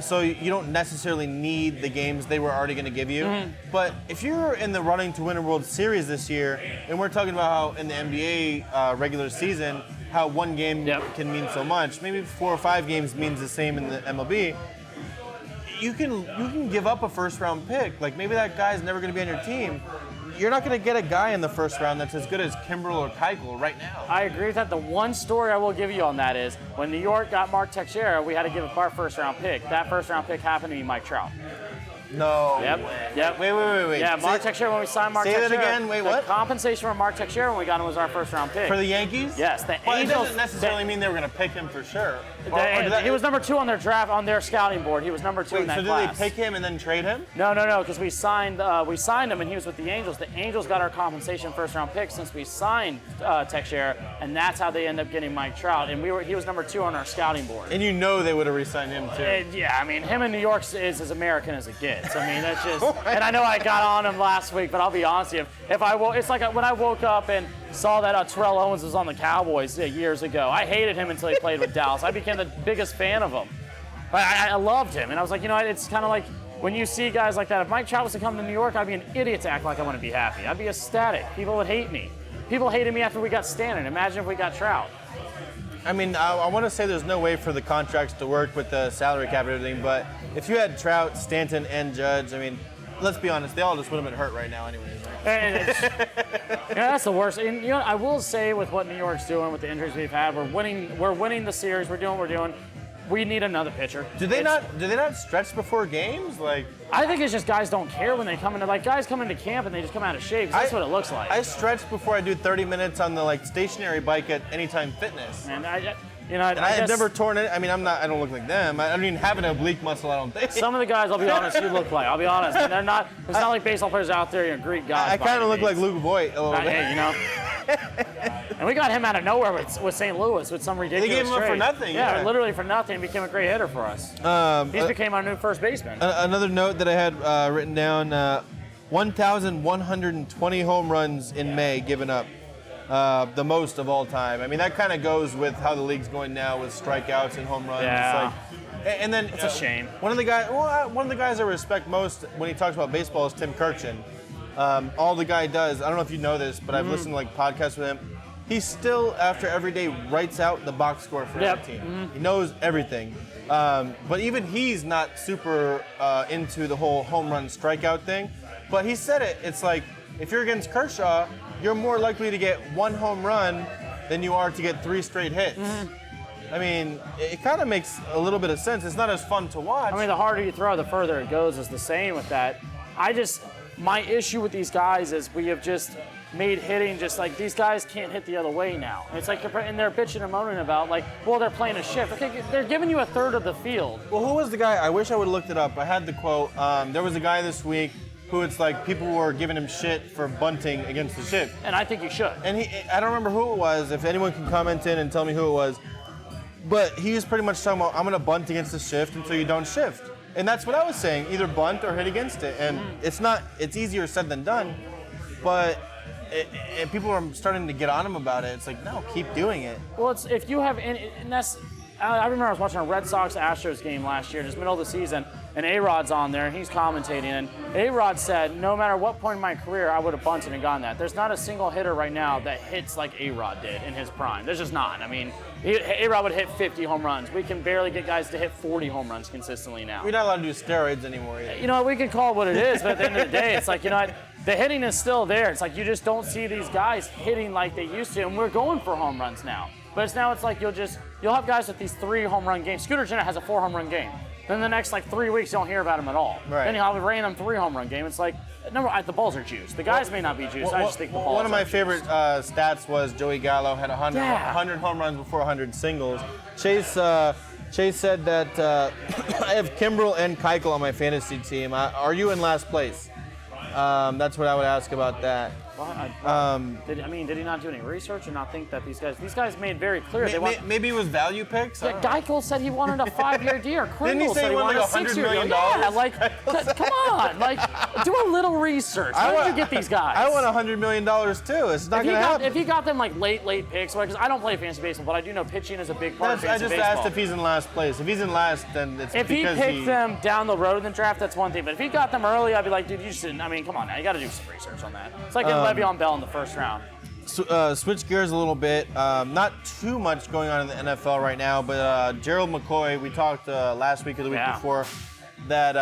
So you don't necessarily need the games they were already going to give you. But if you're in the running to win a World Series this year, and we're talking about how in the NBA regular season, how one game can mean so much, maybe 4 or 5 games means the same in the MLB, you can give up a first-round pick. Like, maybe that guy's never going to be on your team. You're not going to get a guy in the first round that's as good as Kimbrel or Keuchel right now. I agree with that. The one story I will give you on that is when New York got Mark Teixeira, we had to give up our first-round pick. That first-round pick happened to be Mike Trout. No. Yep. Wait. Yeah, Mark Teixeira, when we signed Mark Teixeira. Say that again. Wait, what? The compensation for Mark Teixeira when we got him was our first-round pick. For the Yankees? Yes. The Angels. It doesn't necessarily mean they were going to pick him for sure. He was number 2 on their draft, on their scouting board. He was number 2 in that class. So did they pick him and then trade him? No, because we signed him and he was with the Angels. The Angels got our compensation first-round pick since we signed Teixeira, and that's how they ended up getting Mike Trout. And he was number 2 on our scouting board. And you know they would have re-signed him too. Yeah, I mean, him in New York is as American as it gets. I mean, that's just. And I know I got on him last week, but I'll be honest with you. It's like when I woke up and saw that Terrell Owens was on the Cowboys years ago. I hated him until he played with Dallas. I became the biggest fan of him. I loved him, and I was like, it's kind of like when you see guys like that. If Mike Trout was to come to New York, I'd be an idiot to act like I want to be happy. I'd be ecstatic. People would hate me. People hated me after we got Stanton. Imagine if we got Trout. I mean, I want to say there's no way for the contracts to work with the salary cap and everything, but if you had Trout, Stanton, and Judge, I mean, let's be honest, they all just would have been hurt right now anyways. Right? That's the worst. And I will say with what New York's doing with the injuries we've had, we're winning the series. We're doing what we're doing. we need another pitcher. Do they not stretch before games? Like, I think it's just guys don't care when they come into, like, guys come into camp and they just come out of shape. That's what it looks like. I stretch before I do 30 minutes on the like stationary bike at Anytime Fitness. And I've never torn it. I mean, I don't look like them. I don't even have an oblique muscle, I don't think. Some of the guys, I'll be honest, you look like. I'll be honest. And they're not. It's not like baseball players out there, Greek guys. I kind of look like Luke Voigt a little bit. Hey, and we got him out of nowhere with St. Louis with some ridiculous They gave him up for nothing. Yeah, literally for nothing. He became a great hitter for us. He became our new first baseman. Another note that I had written down: 1,120 home runs in May given up. The most of all time. I mean, that kind of goes with how the league's going now with strikeouts and home runs. Yeah. And then it's a shame. One of the guys I respect most when he talks about baseball is Tim Kirchin. All the guy does, I don't know if you know this, but I've listened to like podcasts with him. He still, after every day, writes out the box score for every team. He knows everything. But even he's not super into the whole home run strikeout thing. But he said it. It's like, if you're against Kershaw, you're more likely to get one home run than you are to get 3 straight hits. I mean, it kind of makes a little bit of sense. It's not as fun to watch. I mean, the harder you throw, the further it goes is the same with that. My issue with these guys is we have just made hitting just like these guys can't hit the other way now. It's like they're bitching and moaning about like, well, they're playing a shift. Okay, they're giving you a third of the field. Well, who was the guy? I wish I would have looked it up. I had the quote. There was a guy this week who it's like people were giving him shit for bunting against the shift. And I think you should. And I don't remember who it was. If anyone can comment in and tell me who it was. But he was pretty much talking about, I'm going to bunt against the shift until you don't shift. And that's what I was saying, either bunt or hit against it. And it's easier said than done. But people are starting to get on him about it. It's like, no, keep doing it. Well, it's if you have, and that's, I remember I was watching a Red Sox-Astros game last year, just middle of the season, and A-Rod's on there, and he's commentating, and A-Rod said, no matter what point in my career, I would have bunted and gotten that. There's not a single hitter right now that hits like A-Rod did in his prime. There's just not. I mean, A-Rod would hit 50 home runs. We can barely get guys to hit 40 home runs consistently now. We're not allowed to do steroids anymore either. You know, we can call it what it is, but at the end of the day, it's like, you know what? The hitting is still there. It's like you just don't see these guys hitting like they used to, and we're going for home runs now. But it's like you'll have guys with these 3 home run games. Scooter Gennett has a 4 home run game. Then the next like 3 weeks you don't hear about him at all. Right. Then he'll have a random 3 home run game. It's like the balls are juiced. The guys may not be juiced. I just think the balls. One of my are favorite stats was Joey Gallo had 100 home runs before 100 singles. Chase said that I have Kimbrel and Keuchel on my fantasy team. Are you in last place? That's what I would ask about that. Did he not do any research or not think that these guys made very clear they want? Maybe it was value picks. Yeah, Geikel said he wanted a 5-year deal. Didn't he say he wanted like $100 million? Yeah, like come on, like do a little research. How did you get these guys? I want $100 million too. It's not going to happen. If he got them like late picks, because I don't play fantasy baseball, but I do know pitching is a big part of fantasy baseball. I just asked if he's in last place. If he's in last, then it's if because he picked them down the road in the draft, that's one thing. But if he got them early, I'd be like, dude, you shouldn't. I mean, come on now, you got to do some research on that. It's like getting Le'Veon Bell in the first round. Switch gears a little bit. Not too much going on in the NFL right now, but Gerald McCoy, we talked last week or the week before, that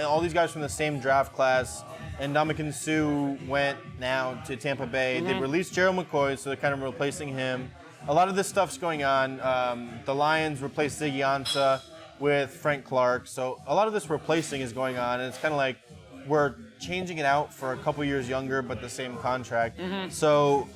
all these guys from the same draft class, and Ndamukong Suh went now to Tampa Bay. They released Gerald McCoy, so they're kind of replacing him. A lot of this stuff's going on. The Lions replaced Ziggy Ansah with Frank Clark, so a lot of this replacing is going on, and it's kind of like we're changing it out for a couple years younger, but the same contract. So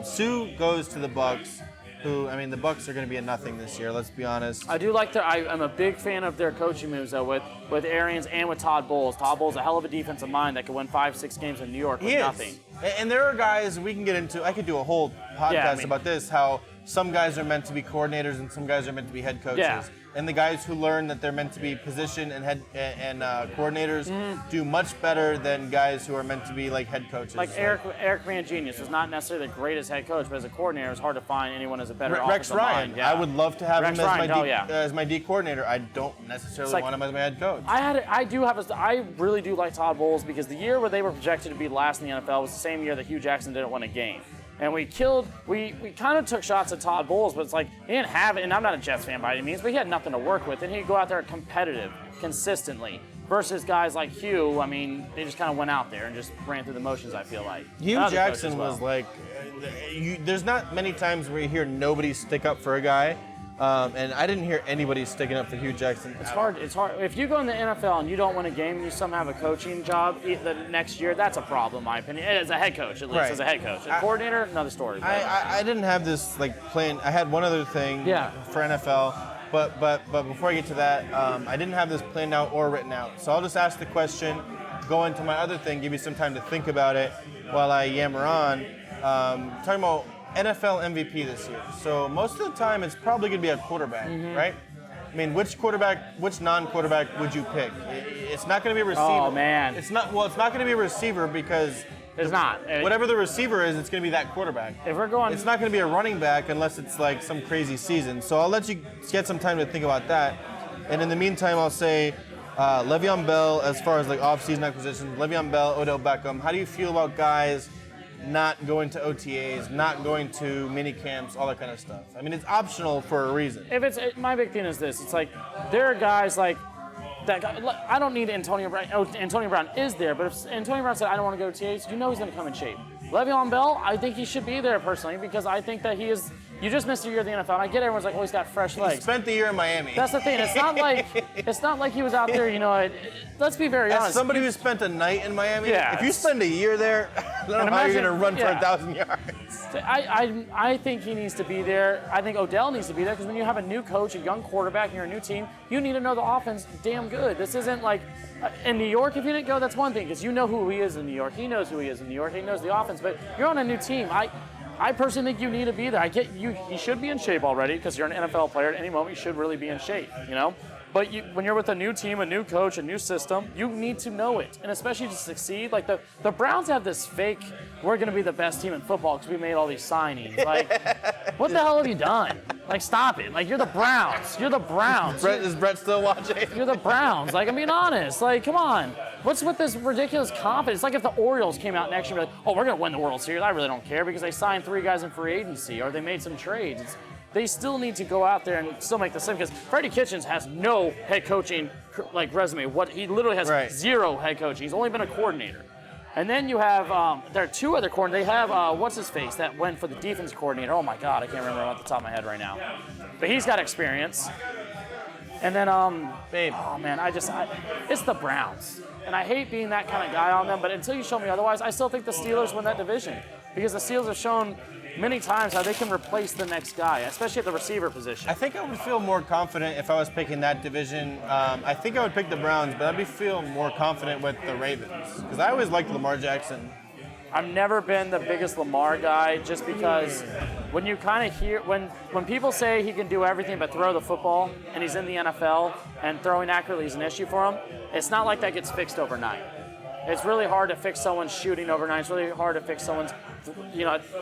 Suh goes to the Bucs, who, I mean, the Bucs are going to be a nothing this year. Let's be honest. I do like I'm a big fan of their coaching moves though, with Arians and with Todd Bowles. Todd Bowles, a hell of a defensive mind that could win 5-6 games in New York with nothing. And there are guys we can get into. I could do a whole podcast about this. How some guys are meant to be coordinators and some guys are meant to be head coaches. Yeah. And the guys who learn that they're meant to be position and head and coordinators do much better than guys who are meant to be like head coaches. Like Eric Mangenius is not necessarily the greatest head coach, but as a coordinator, it's hard to find anyone as a better Rex Ryan. Mind. Yeah. I would love to have him as my D coordinator. I don't necessarily want him as my head coach. I really do like Todd Bowles because the year where they were projected to be last in the NFL was the same year that Hugh Jackson didn't win a game. And we kind of took shots at Todd Bowles, but it's like, he didn't have it, and I'm not a Jets fan by any means, but he had nothing to work with, and he'd go out there competitive, consistently, versus guys like Hugh, I mean, they just kind of went out there and just ran through the motions, I feel like. Hugh Jackson was like, there's not many times where you hear nobody stick up for a guy. And I didn't hear anybody sticking up for Hugh Jackson. It's hard. It's hard. If you go in the NFL and you don't win a game and you somehow have a coaching job the next year, that's a problem, in my opinion. As a head coach, at least, as a head coach. A coordinator, another story. I didn't have this plan. I had one other thing for NFL, but before I get to that, I didn't have this planned out or written out. So I'll just ask the question, go into my other thing, give you some time to think about it while I yammer on. Talking about NFL MVP this year. So most of the time, it's probably going to be a quarterback, right? I mean, which non-quarterback would you pick? It's not going to be a receiver. Oh man, it's not. Well, it's not going to be a receiver because it's not. Whatever the receiver is, it's going to be that quarterback. If we're going, it's not going to be a running back unless it's like some crazy season. So I'll let you get some time to think about that. And in the meantime, I'll say Le'Veon Bell, as far as like off-season acquisitions, Le'Veon Bell, Odell Beckham. How do you feel about guys not going to OTAs, not going to mini camps, all that kind of stuff? I mean, it's optional for a reason. My big thing is this: it's like there are guys like that guy. I don't need Antonio Brown. Antonio Brown is there, but if Antonio Brown said I don't want to go to OTAs, you know he's going to come in shape. Le'Veon Bell, I think he should be there personally because I think that he is. You just missed a year of the NFL. And I get everyone's like, oh, he's got fresh legs. He spent the year in Miami. That's the thing. It's not like he was out there. You know, let's be very honest. As somebody who spent a night in Miami, yeah, if you spend a year there, I don't know how you're going to run for 1,000 yards. I think he needs to be there. I think Odell needs to be there because when you have a new coach, a young quarterback, and you're a new team, you need to know the offense damn good. This isn't like in New York. If you didn't go, that's one thing because you know who he is in New York. He knows who he is in New York. He knows the offense. But you're on a new team. I personally think you need to be there. I get you. You should be in shape already because you're an NFL player. At any moment, you should really be in shape. You know. But when you're with a new team, a new coach, a new system, you need to know it. And especially to succeed, like the Browns have this fake, we're going to be the best team in football because we made all these signings. Like, what the hell have you done? Like, stop it. Like, you're the Browns. You're the Browns. Is Brett still watching? You're the Browns. Like, I'm being honest. Like, come on. What's with this ridiculous confidence? It's like if the Orioles came out next year and be like, oh, we're going to win the World Series. I really don't care because they signed 3 guys in free agency or they made some trades. They still need to go out there and still make the same because Freddie Kitchens has no head coaching resume. He literally has 0 head coaching. He's only been a coordinator. And then you have there are 2 other coordinators. They have what's his face that went for the defense coordinator. Oh my God, I can't remember off the top of my head right now. But he's got experience. And then oh man, it's the Browns. And I hate being that kind of guy on them, but until you show me otherwise, I still think the Steelers win that division because the Steelers have shown many times how they can replace the next guy, especially at the receiver position. I think I would feel more confident if I was picking that division. I think I would pick the Browns, but I'd feel more confident with the Ravens because I always liked Lamar Jackson. I've never been the biggest Lamar guy just because when you kind of hear, when people say he can do everything but throw the football and he's in the NFL and throwing accurately is an issue for him, it's not like that gets fixed overnight. It's really hard to fix someone's shooting overnight. It's really hard to fix someone's,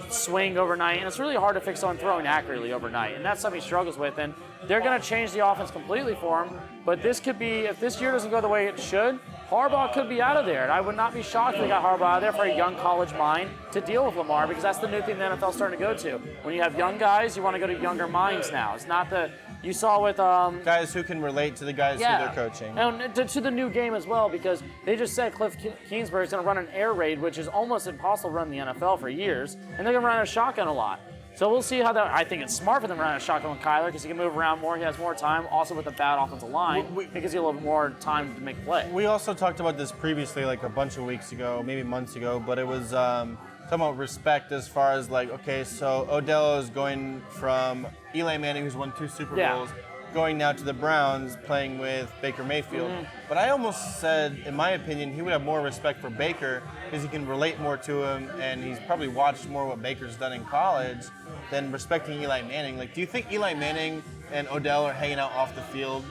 swing overnight. And it's really hard to fix someone throwing accurately overnight. And that's something he struggles with. And they're going to change the offense completely for him. But this could be, if this year doesn't go the way it should, Harbaugh could be out of there. And I would not be shocked if they got Harbaugh out of there for a young college mind to deal with Lamar because that's the new thing the NFL's starting to go to. When you have young guys, you want to go to younger minds now. It's not the... You saw with guys who can relate to the guys who they're coaching, and to the new game as well, because they just said Cliff Kingsbury is going to run an air raid, which is almost impossible to run in the NFL for years, and they're going to run a shotgun a lot. So we'll see how that. I think it's smart for them to run a shotgun with Kyler because he can move around more. He has more time. Also with a bad offensive line, it gives you a little more time to make a play. We also talked about this previously, like a bunch of weeks ago, maybe months ago, but it was talking about respect as far as like, okay, so Odell is going from Eli Manning, who's won 2 Super Bowls, going now to the Browns, playing with Baker Mayfield. Mm-hmm. But I almost said, in my opinion, he would have more respect for Baker because he can relate more to him, and he's probably watched more what Baker's done in college than respecting Eli Manning. Like, do you think Eli Manning and Odell are hanging out off the field?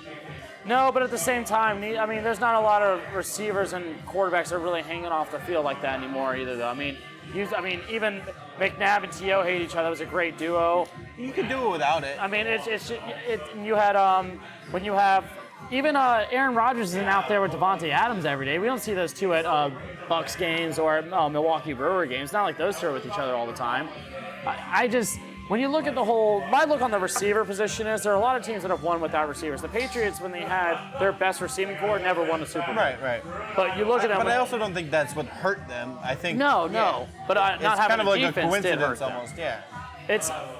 No, but at the same time, I mean, there's not a lot of receivers and quarterbacks that are really hanging off the field like that anymore either, though. I mean, even McNabb and T.O. hate each other. That was a great duo. You could do it without it. I mean, you had when you have even Aaron Rodgers isn't out there with Devontae Adams every day. We don't see those two at Bucks games or at Milwaukee Brewer games. It's not like those two are with each other all the time. When you look at my look on the receiver position is there are a lot of teams that have won without receivers. The Patriots, when they had their best receiving corps, never won a Super Bowl. Right. But you look at them. But I also don't think that's what hurt them. I think no. But not it's having kind of a like defense a coincidence did hurt them. almost. Yeah.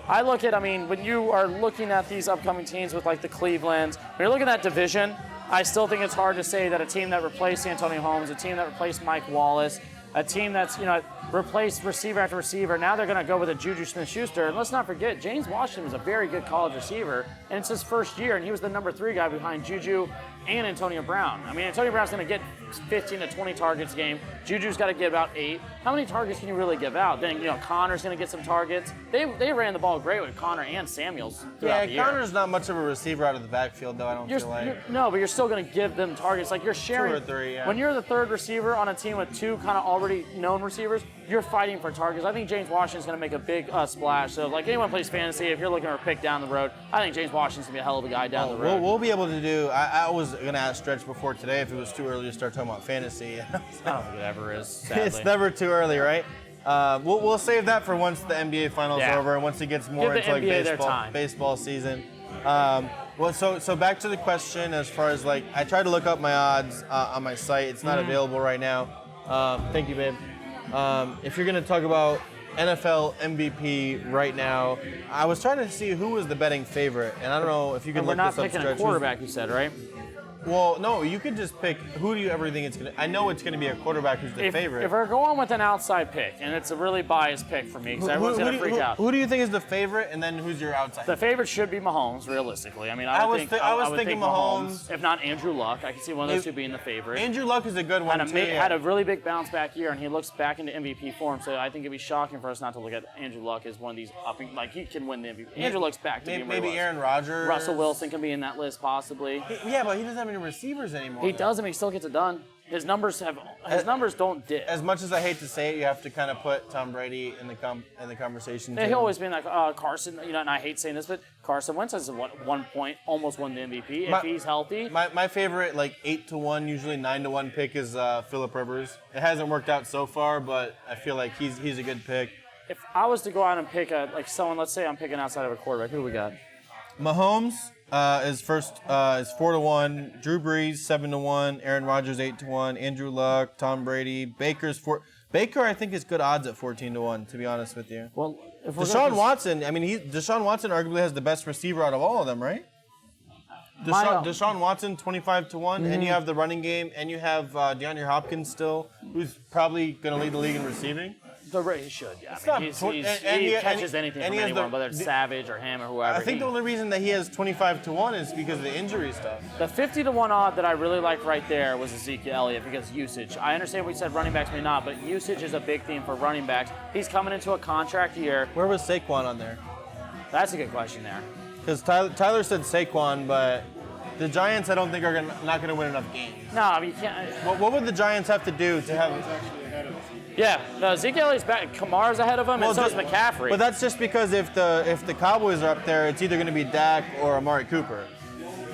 I look at, when you are looking at these upcoming teams with like the Clevelands, when you're looking at that division, I still think it's hard to say that a team that replaced Antonio Holmes, a team that replaced Mike Wallace, a team that's, replaced receiver after receiver, now they're going to go with a Juju Smith-Schuster. And let's not forget, James Washington was a very good college receiver, and it's his first year, and he was the number 3 guy behind Juju and Antonio Brown. Antonio Brown's going to get 15 to 20 targets a game. Juju's got to get about 8. How many targets can you really give out? Then, Connor's going to get some targets. They ran the ball great with Connor and Samuels throughout the year. Connor's not much of a receiver out of the backfield, though, I don't feel like. No, but you're still going to give them targets. Like, you're sharing. 2 or 3, yeah. When you're the 3rd receiver on a team with 2 kind of already known receivers, you're fighting for targets. I think James Washington's going to make a big splash. So, like, anyone plays fantasy, if you're looking for a pick down the road, I think James Washington's going to be a hell of a guy down the road. We'll be able to do, I was going to ask Stretch before today if it was too early to start talking about fantasy. I don't think it ever is, sadly. It's never too early, right? We'll save that for once the NBA Finals are over and once it gets more into like baseball season. So back to the question as far as like, I tried to look up my odds on my site. It's not available right now. Thank you, babe. If you're going to talk about NFL MVP right now, I was trying to see who was the betting favorite, and I don't know if you can look this up. We're not picking a quarterback, you said, right? Well, no, you could just pick who do you ever think it's going to. I know it's going to be a quarterback who's the favorite. If we're going with an outside pick, and it's a really biased pick for me because everyone's going to freak out. Who do you think is the favorite, and then who's your outside? The favorite should be Mahomes, realistically. I was thinking Mahomes. If not Andrew Luck, I can see one of those two being the favorite. Andrew Luck is a good one too. Had a really big bounce back year, and he looks back into MVP form. So I think it'd be shocking for us not to look at Andrew Luck as one of these upping. Like he can win the MVP. Andrew Luck's back to being where he was. Maybe Aaron Rodgers. Russell Wilson can be in that list possibly. Yeah, but he doesn't have any receivers anymore. He doesn't, but he still gets it done. His numbers don't dip. As much as I hate to say it, you have to kind of put Tom Brady in the conversation. He's always been like Carson, and I hate saying this, but Carson Wentz has at one point almost won the MVP if he's healthy. My favorite 8-1, usually 9-1 pick is Phillip Rivers. It hasn't worked out so far, but I feel like he's a good pick. If I was to go out and pick someone, let's say I'm picking outside of a quarterback, who we got? Mahomes is 4-1. Drew Brees 7-1. Aaron Rodgers 8-1. Andrew Luck, Tom Brady, Baker I think is good odds at 14-1. To be honest with you. Well, if Deshaun Watson. Deshaun Watson arguably has the best receiver out of all of them, right? Deshaun Watson 25-1, and you have the running game, and you have DeAndre Hopkins still, who's probably going to lead the league in receiving. He should, yeah. He catches anything from anyone, whether it's Savage or him or whoever. I think the only reason that he has 25-1 is because of the injury stuff. The 50-1 odd that I really like right there was Ezekiel Elliott because usage. I understand we said running backs may not, but usage is a big theme for running backs. He's coming into a contract year. Where was Saquon on there? That's a good question there. Because Tyler said Saquon, but the Giants I don't think are not going to win enough games. No, you can't. What would the Giants have to do to have? Yeah, Ezekiel Elliott's back. Kamar's ahead of him, and so is McCaffrey. But that's just because if the Cowboys are up there, it's either going to be Dak or Amari Cooper.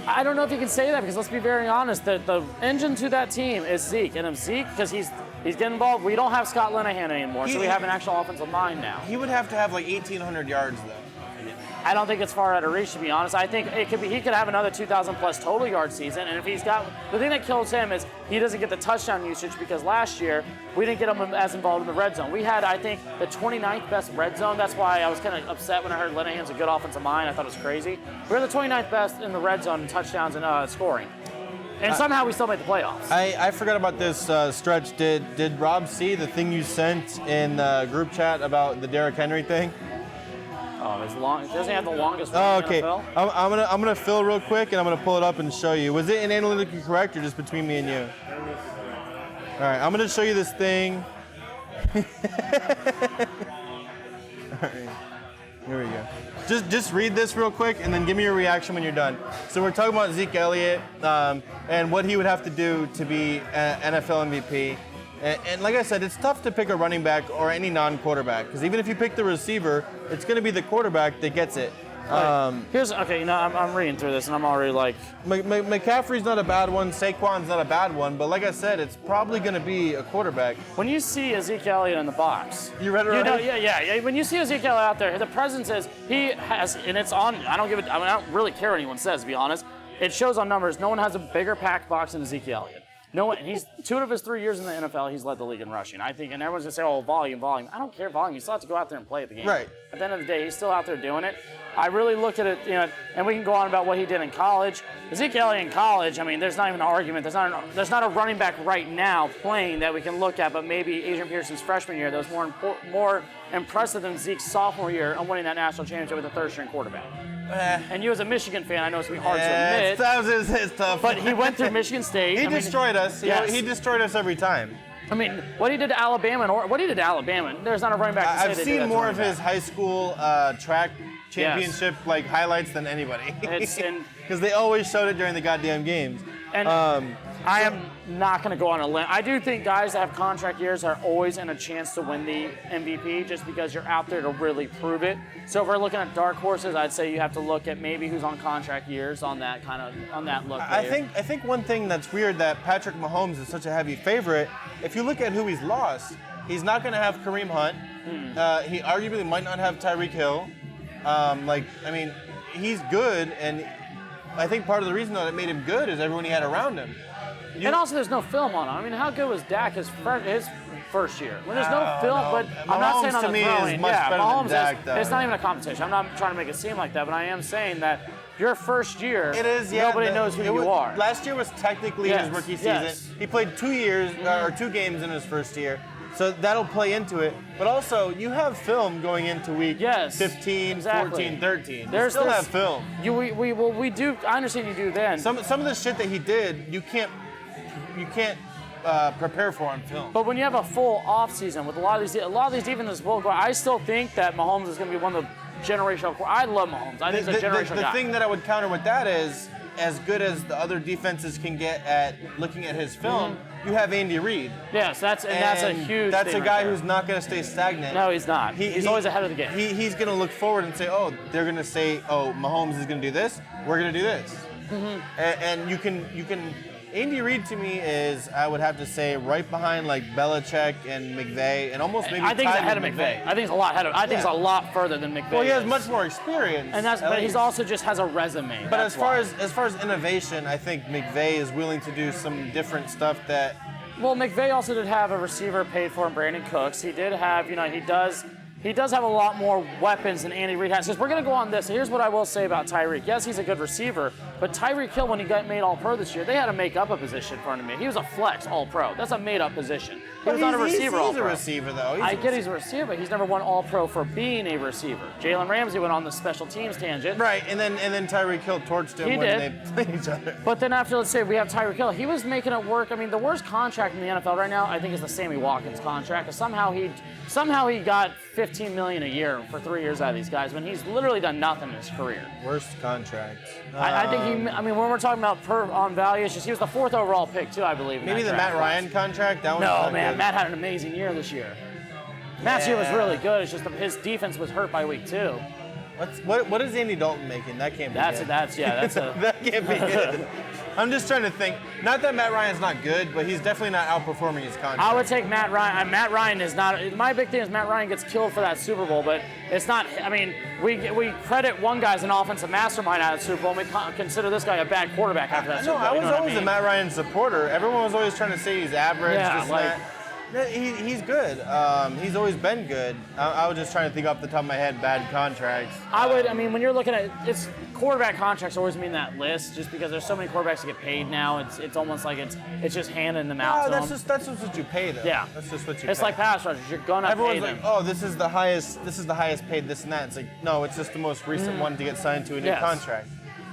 I don't know if you can say that because let's be very honest. The engine to that team is Zeke, and if Zeke, because he's getting involved, we don't have Scott Linehan anymore, so we have an actual offensive line now. He would have to have 1,800 yards though. I don't think it's far out of reach, to be honest. I think he could have another 2,000 plus total yard season. And if he's got, the thing that kills him is he doesn't get the touchdown usage because last year we didn't get him as involved in the red zone. We had, I think, the 29th best red zone. That's why I was kind of upset when I heard Linehan's a good offensive mind. I thought it was crazy. We were the 29th best in the red zone in touchdowns and scoring. And somehow we still made the playoffs. I forgot about this Stretch. Did Rob see the thing you sent in the group chat about the Derrick Henry thing? Oh, it doesn't have the longest run in the NFL. I'm gonna fill real quick and I'm gonna pull it up and show you. Was it in Analytically Correct or just between me and you? All right, I'm gonna show you this thing. All right, here we go. Just read this real quick and then give me your reaction when you're done. So we're talking about Zeke Elliott and what he would have to do to be an NFL MVP. And like I said, it's tough to pick a running back or any non-quarterback because even if you pick the receiver, it's going to be the quarterback that gets it. I'm reading through this and I'm already like... McCaffrey's not a bad one, Saquon's not a bad one, but like I said, it's probably going to be a quarterback. When you see Ezekiel Elliott in the box... You read it already? Yeah. When you see Ezekiel out there, the presence is, he has, and it's on, I don't really care what anyone says, to be honest. It shows on numbers, no one has a bigger packed box than Ezekiel Elliott. No, and he's 2 of his 3 years in the NFL, he's led the league in rushing. I think, and everyone's gonna say, "Oh, volume." I don't care volume. You still have to go out there and play at the game. Right. At the end of the day, he's still out there doing it. I really look at it, and we can go on about what he did in college. Ezekiel Elliott in college, I mean, there's not even an argument. There's not a running back right now playing that we can look at, but maybe Adrian Peterson's freshman year that was more impressive than Zeke's sophomore year on winning that national championship with a third-string quarterback. And you as a Michigan fan, I know it's going to be hard to admit. It's tough. But he went through Michigan State. He destroyed us. Yes. He destroyed us every time. I mean, what he did to Alabama, there's not a running back to say I've they seen did that more to of running his high school track championship highlights than anybody. Because they always showed it during the goddamn games. And I am not going to go on a limb. I do think guys that have contract years are always in a chance to win the MVP just because you're out there to really prove it. So if we're looking at dark horses, I'd say you have to look at maybe who's on contract years on that look. I think one thing that's weird that Patrick Mahomes is such a heavy favorite. If you look at who he's lost, he's not going to have Kareem Hunt. He arguably might not have Tyreek Hill. He's good, and I think part of the reason that made him good is everyone he had around him. And also, there's no film on him. I mean, how good was Dak his first year? When there's no film, no. but Mahomes I'm not saying on to the me throwing. is much better Mahomes than Dak, though. It's not even a competition. I'm not trying to make it seem like that, but I am saying that your first year, it is, yeah, nobody knows who you are. Last year was technically his rookie season. Yes. He played 2 years or 2 games in his first year. So that'll play into it. But also, you have film going into week 15, 14, 13. You still have film. We do. I understand you do then. Some of the shit that he did, you can't prepare for on film. But when you have a full off season with a lot of these defenses will go. I still think that Mahomes is going to be one of the generational. I love Mahomes. I think he's a generational guy. The thing that I would counter with that is, as good as the other defenses can get at looking at his film, you have Andy Reid. Yes, that's a huge. That's thing a guy right who's not going to stay stagnant. No, he's not. He's always ahead of the game. He's going to look forward and say, oh, they're going to say, oh, Mahomes is going to do this. We're going to do this. And you can. Andy Reid to me is, I would have to say, right behind like Belichick and McVay, and almost maybe. I think he's ahead of McVay. I think he's a lot ahead of. I think he's a lot further than McVay. Well, he has much more experience, but he's also just has a resume. But as far as innovation, I think McVay is willing to do some different stuff that. Well, McVay also did have a receiver paid for in Brandon Cooks. He did have, he does have a lot more weapons than Andy Reid has. Because we're going to go on this. Here's what I will say about Tyreek. Yes, he's a good receiver, but Tyreek Hill, when he got made All-Pro this year, they had to make up a position for him. He was a flex All-Pro. That's a made-up position. He was not a receiver All-Pro. He's a receiver, though. I get he's a receiver, but he's never won All-Pro for being a receiver. Jalen Ramsey went on the special teams tangent. Right, and then Tyreek Hill torched him they played each other. But then after, let's say, we have Tyreek Hill, he was making it work. I mean, the worst contract in the NFL right now, I think, is the Sammy Watkins contract. Somehow he got $15 million a year for 3 years out of these guys when he's literally done nothing in his career. Worst contract. I think when we're talking about on value, it's just he was the 4th overall pick too, I believe. Maybe the Matt Ryan contract. That no, man, good. Matt had an amazing year this year. Matt's year was really good. It's just his defense was hurt by week 2. What is Andy Dalton making? That can't be good. That can't be good. I'm just trying to think. Not that Matt Ryan's not good, but he's definitely not outperforming his contract. I would take Matt Ryan. Matt Ryan is not. My big thing is Matt Ryan gets killed for that Super Bowl, but it's not. I mean, we credit one guy as an offensive mastermind out of the Super Bowl, and we consider this guy a bad quarterback after that Super Bowl. I was always a Matt Ryan supporter. Everyone was always trying to say he's average. Yeah, he's good. He's always been good. I was just trying to think off the top of my head bad contracts. I mean, when you're looking at it's quarterback contracts always mean that list just because there's so many quarterbacks that get paid now. It's almost like it's just handing them out. No, that's just what you pay though. Yeah, that's just what you. It's pay. like pass rushers. You're gonna Everyone's pay them. like, oh, this is the highest paid this and that. It's like, no, it's just the most recent one to get signed to a new contract.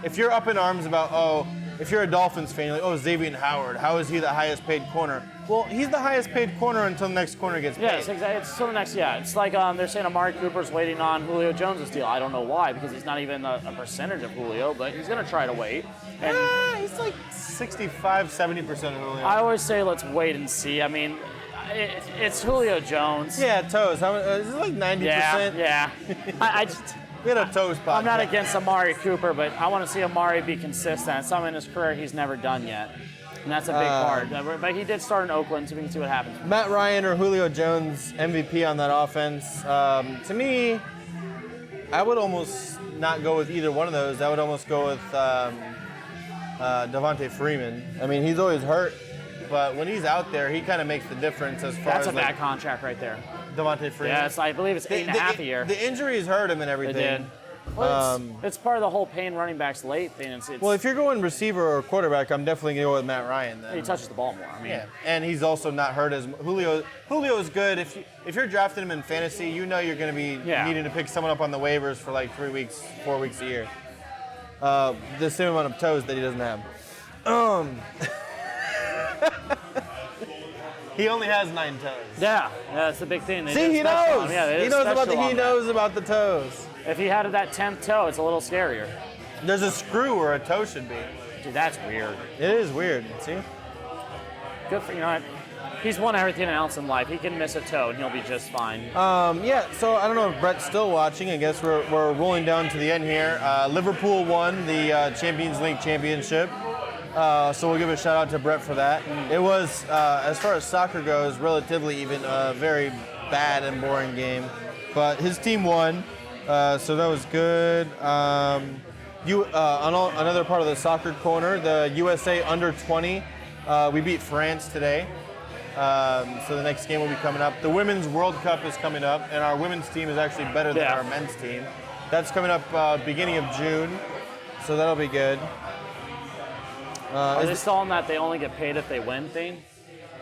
If you're up in arms about if you're a Dolphins fan, you're like, Xavier Howard, how is he the highest paid corner? Well, he's the highest paid corner until the next corner gets paid. Yes, exactly. It's till the next. Yeah, it's like they're saying Amari Cooper's waiting on Julio Jones' deal. I don't know why, because he's not even a percentage of Julio, but he's gonna try to wait. And he's like 65, 70% of Julio. I always say let's wait and see. I mean, it's Julio Jones. Yeah, toes. Is it like 90%? Yeah. I just. We had a toes podcast. I'm not against Amari Cooper, but I want to see Amari be consistent. It's something in his career he's never done yet. And that's a big part. But he did start in Oakland, so we can see what happens. Matt Ryan or Julio Jones, MVP on that offense. To me, I would almost not go with either one of those. I would almost go with Devontae Freeman. I mean, he's always hurt, but when he's out there, he kind of makes the difference as far That's as a bad contract right there. Devontae Freeman. Yeah, I believe it's 8.5 a year. The injuries hurt him and It everything. did. Well, it's part of the whole paying running backs late thing. Well, if you're going receiver or quarterback, I'm definitely going to go with Matt Ryan then. he touches the ball more. I mean, Yeah, and he's also not hurt as Julio. Julio's good. If you're drafting him in fantasy, you know you're going to be needing to pick someone up on the waivers for like 3 weeks, 4 weeks a year. The same amount of toes that he doesn't have. He only has 9 toes. Yeah, that's the big thing. See, he knows. Yeah, he knows about the toes. If he had that 10th toe, it's a little scarier. There's a screw where a toe should be. Dude, that's weird. It is weird. See? Good for he's won everything else in life. He can miss a toe and he'll be just fine. Yeah. So I don't know if Brett's still watching. I guess we're rolling down to the end here. Liverpool won the Champions League championship. So we'll give a shout out to Brett for that. It was, as far as soccer goes, relatively even a very bad and boring game, but his team won, so that was good. Another part of the soccer corner, the USA under 20, we beat France today. So the next game will be coming up. The Women's World Cup is coming up, and our women's team is actually better than our men's team. That's coming up beginning of June, so that'll be good. Are they still on that they only get paid if they win thing?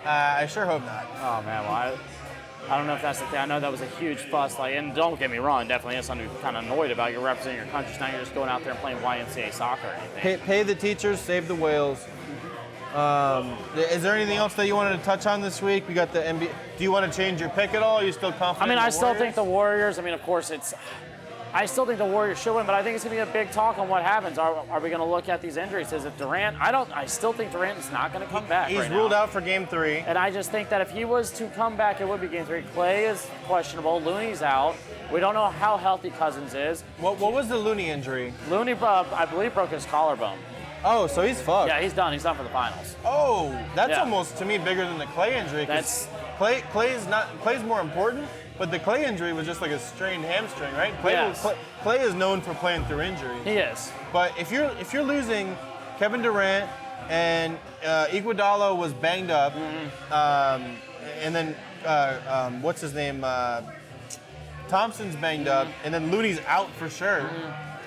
I sure hope not. Oh man, well I don't know if that's the thing. I know that was a huge fuss. And don't get me wrong, definitely is something you're kind of annoyed about. You're representing your country, so now you're just going out there and playing YMCA soccer or anything. Pay the teachers, save the whales. Is there anything else that you wanted to touch on this week? We got the NBA. Do you want to change your pick at all? Are you still confident? I mean, in the I still Warriors? think the Warriors. I mean, of course, I still think the Warriors should win, but I think it's going to be a big talk on what happens. Are we going to look at these injuries? Is it Durant? I still think Durant is not going to come back. He's ruled out for Game 3. And I just think that if he was to come back, it would be Game 3. Clay is questionable. Looney's out. We don't know how healthy Cousins is. What was the Looney injury? Looney, I believe, broke his collarbone. Oh, so he's fucked. Yeah, he's done. He's done for the finals. Oh, that's almost to me bigger than the Clay injury. Clay's more important. But the Clay injury was just like a strained hamstring, right? Clay is known for playing through injuries. He is. But if you're losing Kevin Durant and Iguodala was banged up, and then what's his name? Thompson's banged up, and then Looney's out for sure.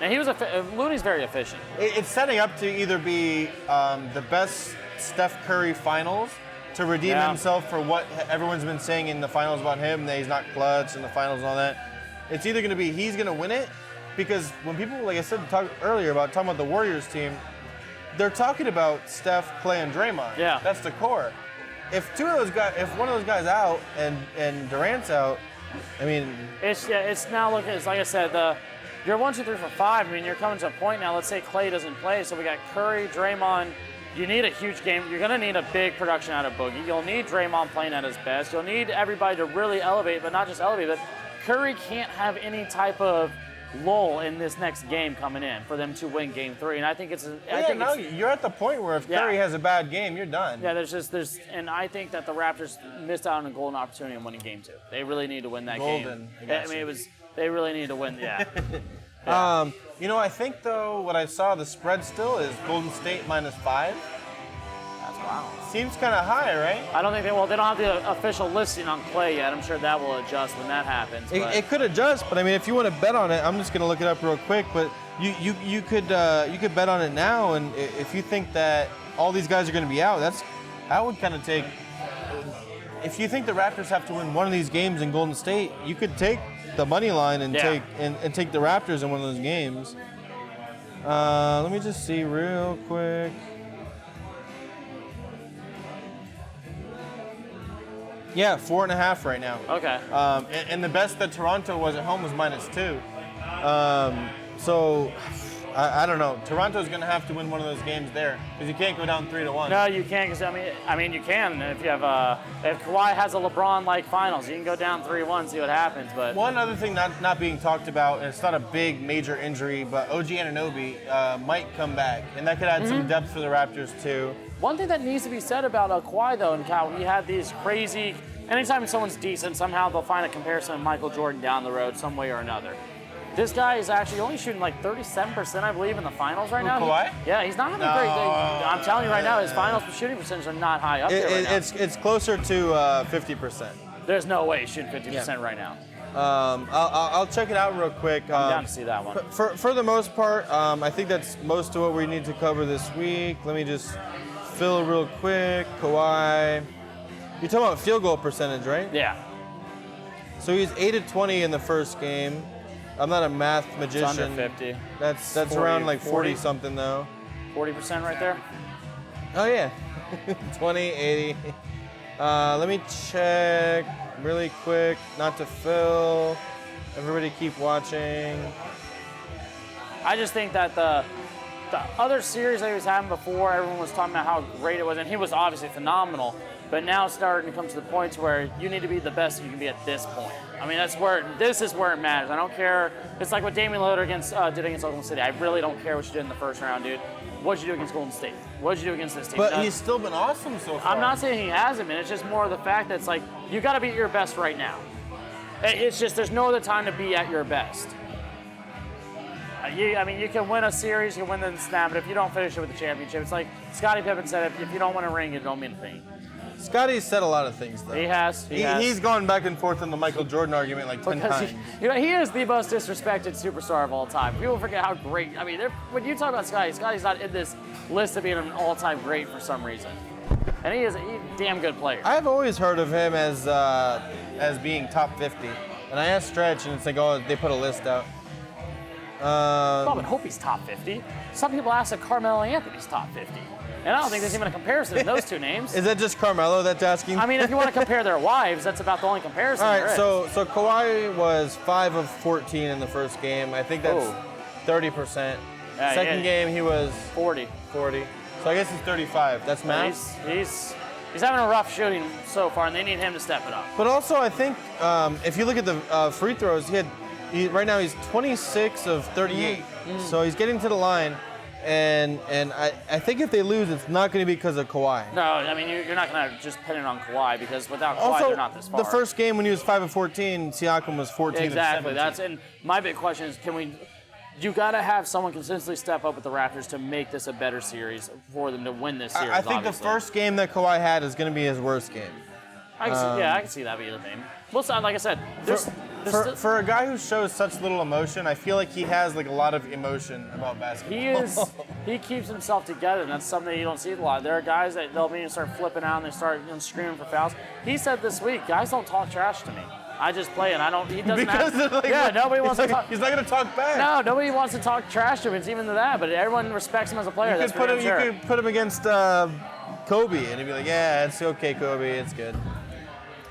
And Looney's very efficient. It's setting up to either be the best Steph Curry finals, to redeem himself for what everyone's been saying in the finals about him, that he's not clutch in the finals and all that. It's either going to be he's going to win it, because when people, like I said, talking about the Warriors team, they're talking about Steph, Clay, and Draymond. Yeah. That's the core. If one of those guys out and Durant's out, I mean, it's now looking. It's like I said, you're 1, 2, 3, 4, 5. I mean, you're coming to a point now. Let's say Clay doesn't play, so we got Curry, Draymond. You need a huge game. You're going to need a big production out of Boogie. You'll need Draymond playing at his best. You'll need everybody to really elevate, but not just elevate, but Curry can't have any type of lull in this next game coming in for them to win Game 3. And I think you're at the point where if Curry has a bad game, you're done. Yeah, and I think that the Raptors missed out on a golden opportunity in winning Game 2. They really need to win that game. They really need to win. Yeah. I think though what I saw the spread still is Golden State -5. That's wild. Seems kind of high, right? I don't think they don't have the official listing on Clay yet. I'm sure that will adjust when that happens. It could adjust, but I mean, if you want to bet on it, I'm just gonna look it up real quick. But you could bet on it now, and if you think that all these guys are gonna be out, I would kind of take. If you think the Raptors have to win one of these games in Golden State, you could take the money line and take the Raptors in one of those games. Let me just see real quick. Yeah, 4.5 right now. Okay. And the best that Toronto was at home was -2. So I don't know. Toronto's going to have to win one of those games there because you can't go down 3-1. No, you can't. Because I mean, you can if you have if Kawhi has a LeBron-like finals, you can go down 3-1, see what happens. But one other thing not being talked about, and it's not a big major injury, but OG Anunoby might come back, and that could add some depth for the Raptors too. One thing that needs to be said about Kawhi though, and how he had these crazy. Anytime someone's decent, somehow they'll find a comparison of Michael Jordan down the road, some way or another. This guy is actually only shooting like 37%, I believe, in the finals right now. Kawhi? Yeah, he's not having a great day. I'm telling you right now, his finals shooting percentages are not high up there right now. It's closer to 50%. There's no way he's shooting 50% right now. I'll check it out real quick. I'm down to see that one. For the most part, I think that's most of what we need to cover this week. Let me just fill real quick. Kawhi. You're talking about field goal percentage, right? Yeah. So he's 8 of 20 in the first game. I'm not a math magician. It's under 50. That's 40, around like 40 something though. 40% right there? Oh yeah. 20, 80. Let me check really quick, not to fill. Everybody keep watching. I just think that the other series that he was having before, everyone was talking about how great it was, and he was obviously phenomenal. But now it's starting to come to the point where you need to be the best you can be at this point. I mean, this is where it matters. I don't care. It's like what Damian Lillard did against Oklahoma City. I really don't care what you did in the first round, dude. What'd you do against Golden State? What'd you do against this team? But he's still been awesome so far. I'm not saying he hasn't been. It's just more of the fact that it's like, you got to be at your best right now. It's just there's no other time to be at your best. You can win a series, you can win the snap, but if you don't finish it with the championship, it's like Scottie Pippen said, if you don't win a ring, it don't mean a thing. Scotty's said a lot of things, though. He has. He's gone back and forth in the Michael Jordan argument like 10 times. He is the most disrespected superstar of all time. People forget how great. I mean, when you talk about Scotty, Scotty's not in this list of being an all-time great for some reason. And he is a damn good player. I've always heard of him as being top 50. And I asked Stretch, and it's like, oh, they put a list out. I would hope he's top 50. Some people ask if Carmelo Anthony's top 50. And I don't think there's even a comparison in those two names. Is that just Carmelo that's asking? I mean, if you want to compare their wives, that's about the only comparison All right, there is. so Kawhi was 5 of 14 in the first game. I think that's 30%. Second game, he was 40. So I guess he's 35. That's math. He's having a rough shooting so far, and they need him to step it up. But also, I think if you look at the free throws, right now he's 26 of 38. So he's getting to the line. And I think if they lose, it's not going to be because of Kawhi. No, I mean, you're not going to just pin it on Kawhi, because without Kawhi, they're not this far. The first game when he was 5 of 14, Siakam was 14 exactly. of 17. And my big question is, you got to have someone consistently step up with the Raptors to make this a better series for them to win this series. I think the first game that Kawhi had is going to be his worst game. I can see that being the thing. Well, like I said, for a guy who shows such little emotion, I feel like he has like a lot of emotion about basketball. He keeps himself together, and that's something that you don't see a lot. There are guys that they'll be start flipping out and they start screaming for fouls. He said this week, guys don't talk trash to me. I just play, and I don't. He doesn't. Nobody wants to talk. He's not going to talk back. No, nobody wants to talk trash to him. It's even to that, but everyone respects him as a player. You could put him against Kobe, and he'd be like, "Yeah, it's okay, Kobe. It's good."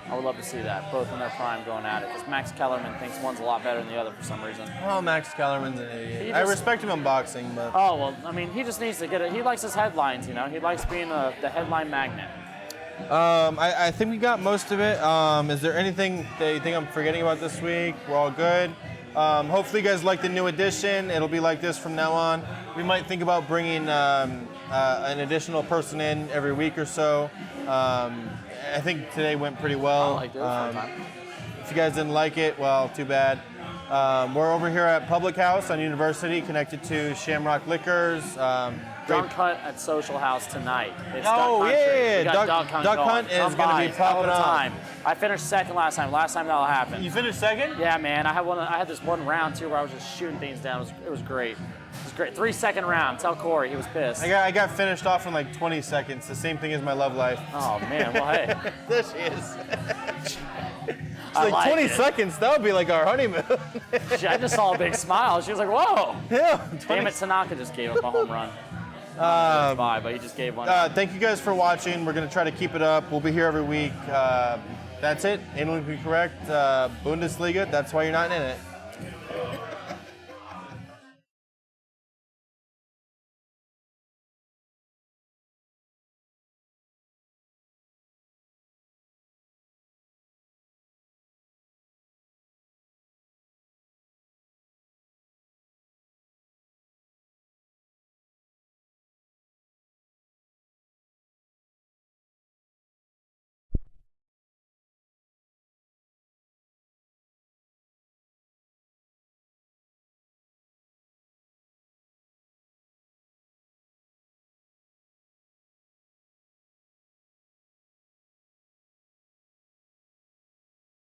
I would love to see that, both in their prime going at it, because Max Kellerman thinks one's a lot better than the other for some reason. Well, Max Kellerman's an idiot. I respect him in boxing, but... Oh, well, I mean, he just needs to get it. He likes his headlines, you know? He likes being the headline magnet. I think we got most of it. Is there anything that you think I'm forgetting about this week? We're all good. Hopefully you guys like the new edition. It'll be like this from now on. We might think about bringing an additional person in every week or so. I think today went pretty well. I liked it. If you guys didn't like it, well, too bad. We're over here at Public House on University, connected to Shamrock Liquors. Dunk Hunt at Social House tonight. It's Duck Hunt is going to be popping up. I finished second last time. Last time that'll happen. You finished second? Yeah, man. I had this one round too where I was just shooting things down. It was great. It was great. 3-second round. Tell Corey, he was pissed. I got finished off in like 20 seconds. The same thing as my love life. Oh man. Well, hey. There she is. It's like 20 seconds. That would be like our honeymoon. I just saw a big smile. She was like, "Whoa!" Yeah. Damn it, Tanaka just gave up a home run. But he just gave one. Thank you guys for watching. We're going to try to keep it up. We'll be here every week. That's it. Analytically Correct. Bundesliga. That's why you're not in it.